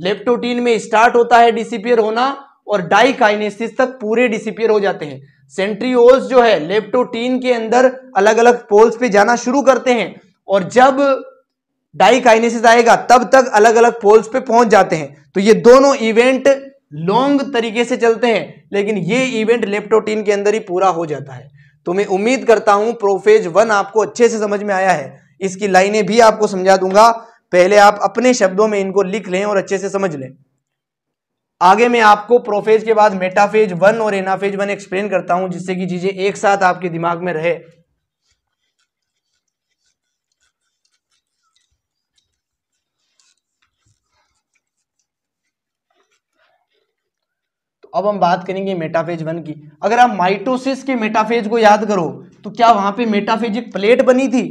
Speaker 1: लेप्टोटीन में स्टार्ट होता है डिसिपेयर होना और डाइकाइनेसिस तक पूरे डिसिपेयर हो जाते हैं। सेंट्रियोल्स जो है लेप्टोटीन के अंदर अलग अलग पोल्स पे जाना शुरू करते हैं, और जब डाइकाइनेसिस आएगा तब तक अलग अलग पोल्स पे पहुंच जाते हैं। तो ये दोनों इवेंट लॉन्ग तरीके से चलते हैं, लेकिन ये इवेंट लेप्टोटीन के अंदर ही पूरा हो जाता है। तो मैं उम्मीद करता हूं प्रोफेज 1 आपको अच्छे से समझ में आया है। इसकी लाइनें भी आपको समझा दूंगा, पहले आप अपने शब्दों में इनको लिख लें और अच्छे से समझ लें। आगे मैं आपको प्रोफेज के बाद मेटाफेज 1 और एनाफेज 1 एक्सप्लेन करता हूं, जिससे कि चीजें एक साथ आपके दिमाग में रहे। अब हम बात करेंगे मेटाफेज 1 की। अगर आप माइटोसिस के मेटाफेज को याद करो तो क्या वहां पे मेटाफेजिक प्लेट बनी थी?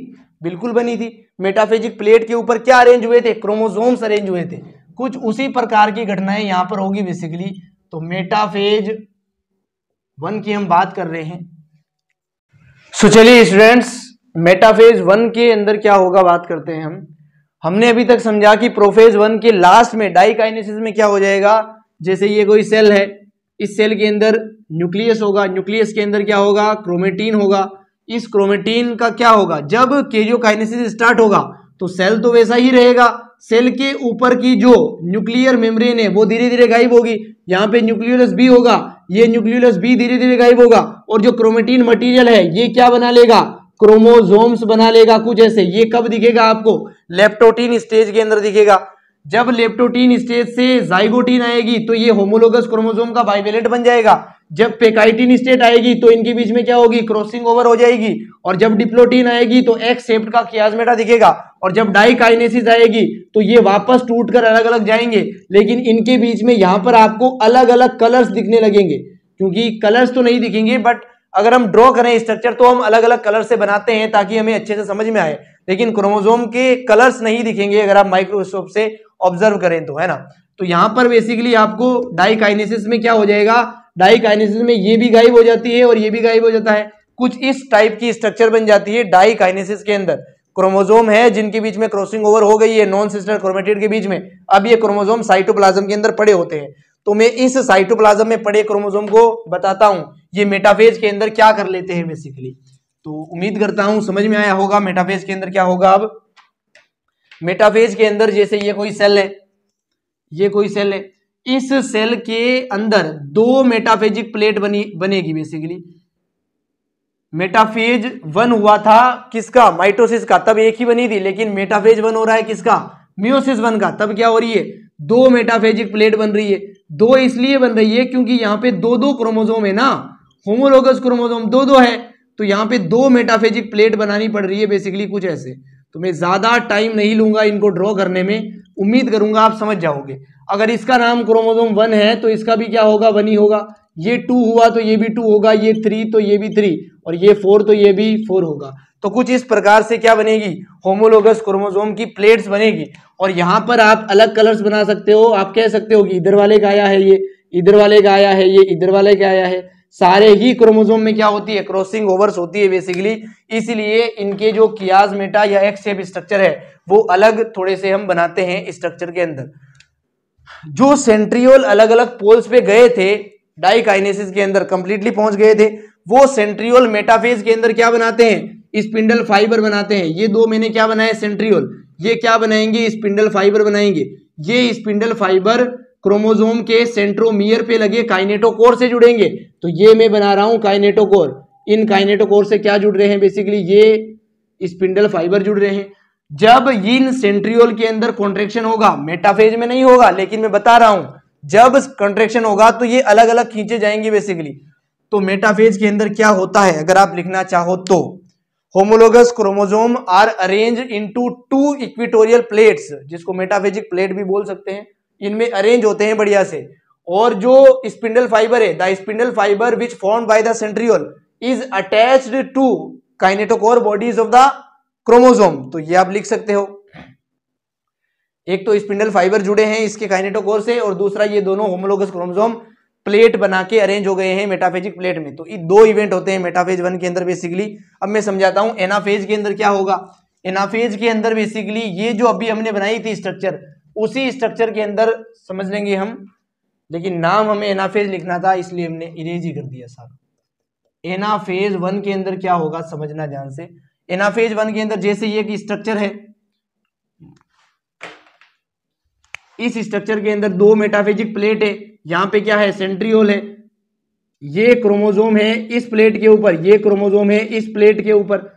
Speaker 1: बिल्कुल बनी थी। मेटाफेजिक प्लेट के ऊपर क्या अरेंज हुए थे? क्रोमोसोम्स अरेंज हुए थे। कुछ उसी प्रकार की घटनाएं यहां पर होगी बेसिकली। तो मेटाफेज 1 की हम बात कर रहे हैं। सो चलिए स्टूडेंट्स, मेटाफेज 1 के अंदर क्या होगा बात करते हैं हम। हमने अभी तक समझा कि प्रोफेज 1 के लास्ट में डाइकाइनेसिस में क्या हो जाएगा? जैसे ये कोई सेल है, इस सेल के अंदर न्यूक्लियस होगा, न्यूक्लियस के अंदर क्या होगा? क्रोमेटिन होगा। इस क्रोमेटिन का क्या होगा? जब केरियोकाइनेसिस स्टार्ट होगा तो सेल तो वैसा ही रहेगा, सेल के ऊपर की जो न्यूक्लियर मेम्ब्रेन है वो धीरे धीरे गायब होगी। यहाँ पे न्यूक्लियोलस बी होगा, ये न्यूक्लियोलस बी धीरे धीरे गायब होगा, और जो क्रोमेटिन मटेरियल है ये क्या बना लेगा? क्रोमोसोम्स बना लेगा कुछ ऐसे। ये कब दिखेगा आपको? लेप्टोटीन स्टेज के अंदर दिखेगा। जब लेप्टोटीन स्टेज से जाइगोटीन आएगी तो ये होमोलोगस क्रोमोसोम का बाइवेलेंट बन जाएगा। जब पेकाइटिन स्टेट आएगी तो इनके बीच में क्या होगी? क्रॉसिंग ओवर हो जाएगी। और जब डिप्लोटीन आएगी तो एक्स शेप्ड का कियाजमेटा दिखेगा। और जब डाइकाइनेसिस आएगी तो ये वापस टूटकर अलग अलग जाएंगे, लेकिन इनके बीच में यहां पर आपको अलग अलग कलर्स दिखने लगेंगे। क्योंकि कलर्स तो नहीं दिखेंगे, बट अगर हम ड्रॉ करें स्ट्रक्चर तो हम अलग अलग कलर से बनाते हैं ताकि हमें अच्छे से समझ में आए, लेकिन क्रोमोसोम के कलर्स नहीं दिखेंगे अगर आप माइक्रोस्कोप से ऑब्जर्व करें तो, है ना। तो यहां पर बेसिकली आपको डाइकाइनेसिस में क्या हो जाएगा? डाइकाइनेसिस में ये भी गायब हो जाती है और ये भी गायब हो जाता है। कुछ इस टाइप की स्ट्रक्चर बन जाती है डाइकाइनेसिस के अंदर। क्रोमोसोम है जिनके बीच में क्रॉसिंग ओवर हो गई है नॉन सिस्टर क्रोमेटिड के बीच में, अब ये क्रोमोसोम साइटोप्लाज्म के अंदर पड़े होते हैं। तो मैं इस साइटोप्लाज्म में पड़े क्रोमोसोम को बताता हूं ये मेटाफेज के अंदर क्या कर लेते हैं बेसिकली। तो उम्मीद करता हूं समझ में आया होगा मेटाफेज के अंदर क्या होगा। अब मेटाफेज के अंदर जैसे ये कोई सेल है, ये कोई सेल है, इस सेल के अंदर दो मेटाफेजिक प्लेट बनेगी बेसिकली। मेटाफेज 1 हुआ था किसका? माइटोसिस का, तब एक ही बनी थी, लेकिन मेटाफेज 1 हो रहा है किसका? मियोसिस 1 का। तब क्या हो रही है? दो मेटाफेजिक प्लेट बन रही है। दो इसलिए बन रही है क्योंकि यहाँ पे दो दो क्रोमोसोम है ना, होमोलोगस क्रोमोसोम दो दो है। तो यहाँ पे 2 मेटाफेजिक प्लेट बनानी पड़ रही है बेसिकली कुछ ऐसे। तो मैं ज्यादा टाइम नहीं लूंगा इनको ड्रॉ करने में, उम्मीद करूंगा आप समझ जाओगे। अगर इसका नाम क्रोमोसोम 1 है तो इसका भी क्या होगा, 1 ही होगा। ये 2 हुआ तो ये भी 2 होगा, ये 3 तो ये भी 3, और ये 4 तो ये भी 4 होगा। तो कुछ इस प्रकार से क्या बनेगी, होमोलोगस क्रोमोसोम की प्लेट्स बनेगी। और यहाँ पर आप अलग कलर्स बना सकते हो, आप कह सकते हो कि इधर वाले का आया है, ये इधर वाले का आया है, ये इधर वाले का आया है। सारे ही क्रोमोसोम में क्या होती है, क्रॉसिंग ओवर्स होती है बेसिकली, इसीलिए इनके जो कियासमेटा या एक्स शेप स्ट्रक्चर है वो अलग थोड़े से हम बनाते हैं स्ट्रक्चर के अंदर। जो सेंट्रियोल अलग अलग पोल्स पे गए थे डाइकाइनेसिस के अंदर, कंप्लीटली पहुंच गए थे, वो सेंट्रियोल मेटाफेज के अंदर क्या बनाते हैं, स्पिंडल फाइबर बनाते हैं। ये 2 मैंने क्या बनाया, सेंट्रियोल, ये क्या बनाएंगे, स्पिंडल फाइबर बनाएंगे। ये स्पिंडल फाइबर क्रोमोसोम के सेंट्रोमियर पे लगे काइनेटोकोर से जुड़ेंगे। तो ये मैं बना रहा हूं काइनेटोकोर, इन काइनेटोकोर से क्या जुड़ रहे हैं, बेसिकली ये स्पिंडल फाइबर जुड़ रहे हैं। जब इन सेंट्रियोल के अंदर कॉन्ट्रेक्शन होगा, मेटाफेज में नहीं होगा लेकिन मैं बता रहा हूं, जब कॉन्ट्रेक्शन होगा तो ये अलग अलग खींचे जाएंगे बेसिकली। तो मेटाफेज के अंदर क्या होता है अगर आप लिखना चाहो तो, homologous chromosome are arrange into 2 equatorial plates, जिसको मेटाफेजिक प्लेट भी बोल सकते हैं, इनमें अरेंज होते हैं बढ़िया से। और जो स्पिंडल फाइबर है, the spindle fibre which formed by the centriole is attached to kinetochore bodies of the chromosome. तो ये आप लिख सकते हो, एक तो स्पिंडल फाइबर जुड़े हैं इसके काइनेटोकोर से, और दूसरा ये दोनों होमोलोगस क्रोमोसोम प्लेट बना के अरेंज हो गए हैं मेटाफेजिक प्लेट में। तो ये 2 इवेंट होते हैं मेटाफेज 1 के अंदर बेसिकली। अब मैं समझाता हूं एनाफेज के अंदर क्या होगा। एनाफेज के अंदर बेसिकली ये जो अभी हमने बनाई थी स्ट्रक्चर, उसी स्ट्रक्चर के अंदर समझ लेंगे हम, लेकिन नाम हमें एनाफेज लिखना था इसलिए हमने इरेज ही कर दिया सारा। एनाफेज 1 के अंदर क्या होगा समझना ध्यान से। एनाफेज 1 के अंदर जैसे ये कि स्ट्रक्चर है, इस स्ट्रक्चर के अंदर 2 मेटाफेजिक प्लेट है, यहां पे क्या है, सेंट्रियोल है, ये क्रोमोसोम है इस प्लेट के ऊपर, ये क्रोमोसोम है इस प्लेट के ऊपर।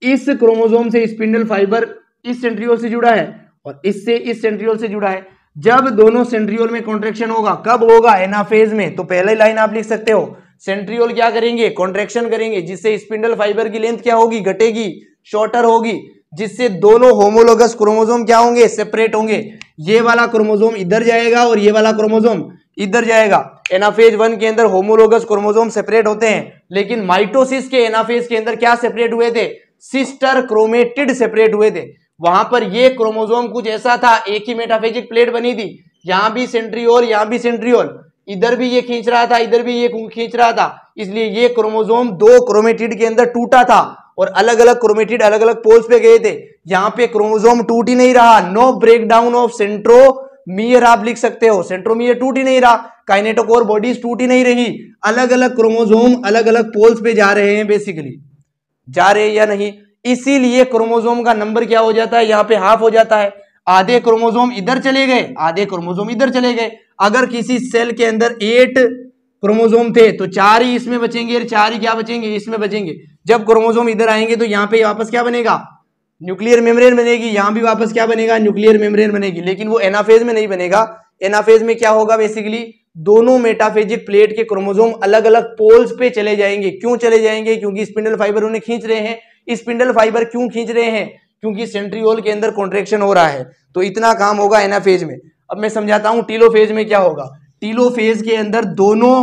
Speaker 1: इस क्रोमोसोम से स्पिंडल फाइबर इस सेंट्रियोल से जुड़ा है और इससे इस सेंट्रियोल से जुड़ा है। जब दोनों सेंट्रियोल में कॉन्ट्रेक्शन होगा, कब होगा, एनाफेज में। तो पहले लाइन आप लिख सकते हो, सेंट्रियोल क्या करेंगे, कॉन्ट्रेक्शन करेंगे, जिससे स्पिंडल फाइबर की लेंथ क्या होगी, घटेगी, शॉर्टर होगी, जिससे दोनों होमोलोगस क्रोमोसोम क्या होंगे, सेपरेट होंगे। ये वाला क्रोमोसोम इधर जाएगा और ये वाला क्रोमोसोम इधर जाएगा। एनाफेज 1 के अंदर होमोलोगस क्रोमोसोम सेपरेट होते हैं, लेकिन माइटोसिस के एनाफेज के अंदर क्या सेपरेट हुए थे, सिस्टर क्रोमेटिड सेपरेट हुए थे। वहां पर ये क्रोमोसोम कुछ ऐसा था, एक ही मेटाफेजिक प्लेट बनी थी, यहां भी सेंट्रियोल, यहां भी सेंट्रियोल, इधर भी ये खींच रहा था, इधर भी ये खींच रहा था, इसलिए ये क्रोमोसोम 2 क्रोमेटिड के अंदर टूटा था और अलग अलग क्रोमेटिड अलग अलग पोल्स पे गए थे। यहां पे क्रोमोसोम टूट ही नहीं रहा, no break down of centromere आप लिख सकते हो, सेंट्रोमियर टूट ही नहीं रहा, काइनेटोकोर बॉडीज टूट ही नहीं रही, अलग अलग क्रोमोसोम अलग अलग पोल्स पे जा रहे हैं बेसिकली, जा रहे हैं या नहीं। इसीलिए क्रोमोसोम का नंबर क्या हो जाता है, यहां पे हाफ हो जाता है, आधे क्रोमोसोम इधर चले गए, आधे क्रोमोसोम इधर चले गए। अगर किसी सेल के अंदर 8 क्रोमोसोम थे तो 4 ही इसमें बचेंगे और 4 ही क्या बचेंगे, इसमें बचेंगे। जब क्रोमोसोम इधर आएंगे तो यहाँ पे वापस क्या बनेगा, न्यूक्लियर मेम्ब्रेन बनेगी, यहां भी वापस क्या बनेगा, न्यूक्लियर मेम्ब्रेन बनेगी, लेकिन वो एनाफेज में नहीं बनेगा। एनाफेज में क्या होगा, बेसिकली दोनों मेटाफेजिक प्लेट के क्रोमोसोम अलग अलग पोल्स पे चले जाएंगे। क्यों चले जाएंगे, क्योंकि स्पिंडल फाइबर उन्हें खींच रहे हैं। स्पिंडल फाइबर क्यों खींच रहे हैं, क्योंकि सेंट्रियोल के अंदर कॉन्ट्रेक्शन हो रहा है। तो इतना काम होगा एनाफेज में। अब मैं समझाता हूं टीलोफेज में क्या होगा। टीलोफेज के अंदर दोनों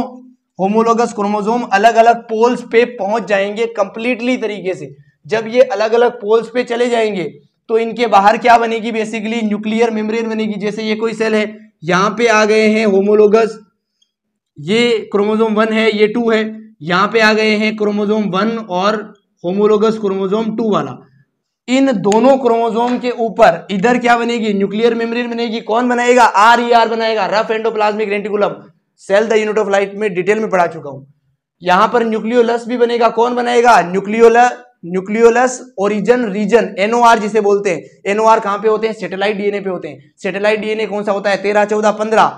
Speaker 1: होमोलोगस क्रोमोसोम अलग अलग पोल्स पे पहुंच जाएंगे कंप्लीटली तरीके से। जब ये अलग अलग पोल्स पे चले जाएंगे तो इनके बाहर क्या बनेगी, बेसिकली न्यूक्लियर मेम्ब्रेन बनेगी। जैसे ये कोई सेल है, यहां पे आ गए हैं होमोलोगस, ये क्रोमोसोम 1 है, ये 2 है, यहां पे आ गए हैं क्रोमोसोम 1 और होमोलोगस क्रोमोसोम 2 वाला। इन दोनों क्रोमोसोम के ऊपर इधर क्या बनेगी, न्यूक्लियर मेम्ब्रेन बनेगी। कौन बनाएगा, RER बनाएगा, rough endoplasmic reticulum. Cell the unit of life में डिटेल में पढ़ा चुका हूं। यहां पर न्यूक्लियोलस भी बनेगा। कौन बनाएगा, न्यूक्लियोलस ओरिजिन रीजन, NOR जिसे बोलते हैं। NOR कहां पे होते हैं, सेटेलाइट डीएनए पे होते हैं। सेटेलाइट डीएनए कौन सा होता है, 13, 14, 15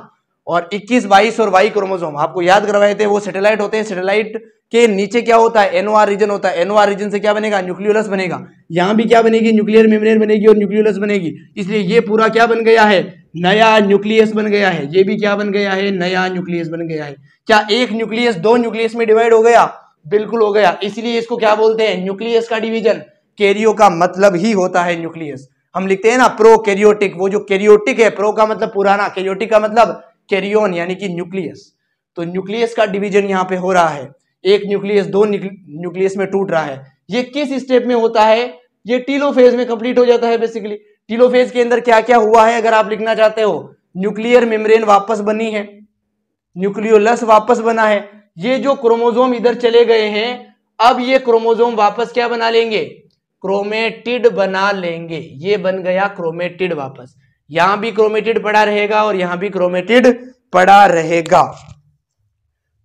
Speaker 1: और 21, 22 और Y क्रोमोसोम आपको याद करवाए थे, वो सेटेलाइट होते हैं। सेटेलाइट के नीचे क्या होता है, NOR रीजन होता है। NOR रीजन से क्या बनेगा, न्यूक्लियोलस बनेगा। यहां भी क्या बनेगी, न्यूक्लियर मेम्ब्रेन बनेगी और न्यूक्लियोलस बनेगी। इसलिए ये पूरा क्या बन गया है, नया न्यूक्लियस बन गया है। ये भी क्या बन गया है, नया न्यूक्लियस बन गया है। क्या एक न्यूक्लियस 2 न्यूक्लियस में डिवाइड हो गया, बिल्कुल हो गया, इसलिए इसको क्या बोलते हैं, न्यूक्लियस का डिवीजन। कैरियो का मतलब ही होता है न्यूक्लियस। हम लिखते हैं ना प्रोकैरियोटिक, वो जो कैरियोटिक है, प्रो का मतलब पुराना, कैरियोटिक का मतलब कैरियोन यानी कि न्यूक्लियस। तो न्यूक्लियस का डिवीजन यहाँ पे हो रहा है, एक न्यूक्लियस दो न्यूक्लियस में टूट रहा है। ये किस स्टेप में होता है, ये टीलोफेज में कंप्लीट हो जाता है बेसिकली। टीलोफेज के अंदर क्या क्या हुआ है अगर आप लिखना चाहते हो, न्यूक्लियर मेम्ब्रेन वापस बनी है, न्यूक्लियोलस वापस बना है, ये जो क्रोमोसोम इधर चले गए हैं, अब ये क्रोमोसोम वापस क्या बना लेंगे, क्रोमेटिड बना लेंगे। ये बन गया क्रोमेटिड वापस, यहां भी क्रोमेटिड पड़ा रहेगा और यहां भी क्रोमेटिड पड़ा रहेगा।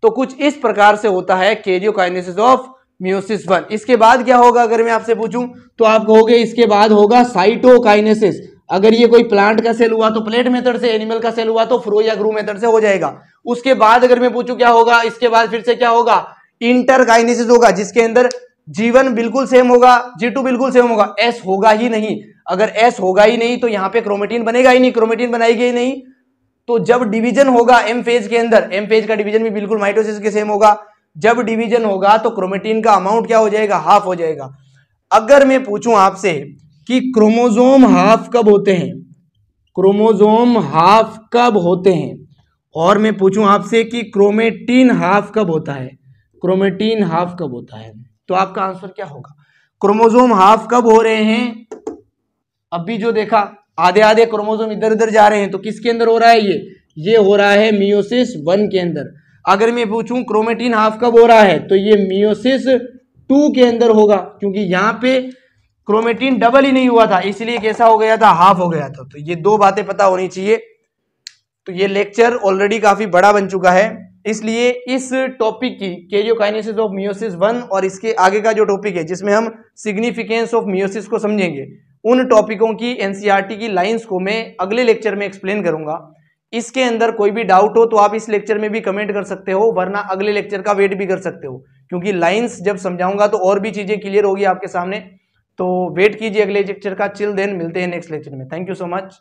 Speaker 1: तो कुछ इस प्रकार से होता है कैरियोकाइनेसिस ऑफ मियोसिस 1। इसके बाद क्या होगा अगर मैं आपसे पूछूं तो आप कहोगे इसके बाद होगा साइटोकाइनेसिस। अगर ये कोई प्लांट का सेल हुआ तो प्लेट मेथड से, एनिमल का सेल हुआ तो फ्रो या ग्रू मेथड से हो जाएगा। उसके बाद अगर मैं पूछूं क्या होगा, इसके बाद फिर से क्या होगा, इंटरकाइनेसिस होगा, जिसके अंदर G1 बिल्कुल सेम होगा, G2 बिल्कुल सेम होगा, S होगा ही नहीं। अगर S होगा ही नहीं तो यहां पे क्रोमेटिन बनेगा ही नहीं, क्रोमेटिन बनाएगी ही नहीं। तो जब डिवीजन होगा एम फेज के अंदर, एम फेज का डिवीजन भी बिल्कुल माइटोसिस के सेम होगा, जब डिवीजन होगा तो क्रोमेटिन का अमाउंट क्या हो जाएगा, हाफ हो जाएगा। अगर मैं पूछूं आपसे कि क्रोमोसोम हाफ कब होते हैं, क्रोमोसोम हाफ कब होते हैं, और मैं पूछूं आपसे कि क्रोमेटिन हाफ कब होता है, क्रोमेटिन हाफ कब होता है, तो आपका आंसर क्या होगा। क्रोमोसोम हाफ कब हो रहे हैं, अभी जो देखा आधे आधे क्रोमोसोम इधर उधर जा रहे हैं, तो किसके अंदर हो रहा है, ये हो रहा है मियोसिस 1 के अंदर। अगर मैं पूछूं क्रोमेटिन हाफ कब हो रहा है, तो ये मियोसिस 2 के अंदर होगा, क्योंकि यहां पे क्रोमेटिन डबल ही नहीं हुआ था, इसलिए कैसा हो गया था, हाफ हो गया था। तो ये दो बातें पता होनी चाहिए। तो ये लेक्चर ऑलरेडी काफी बड़ा बन चुका है, इसलिए इस टॉपिक की कैरियोकाइनेसिस ऑफ मियोसिस 1 और इसके आगे का जो टॉपिक है जिसमें हम सिग्निफिकेंस ऑफ मियोसिस को समझेंगे, उन टॉपिकों की एनसीईआरटी की लाइंस को मैं अगले लेक्चर में एक्सप्लेन करूंगा। इसके अंदर कोई भी डाउट हो तो आप इस लेक्चर में भी कमेंट कर सकते हो, वरना अगले लेक्चर का वेट भी कर सकते हो, क्योंकि लाइंस जब समझाऊंगा तो और भी चीजें क्लियर होगी आपके सामने। तो वेट कीजिए अगले लेक्चर का। चिल देन मिलते हैं नेक्स्ट लेक्चर में। Thank you so much.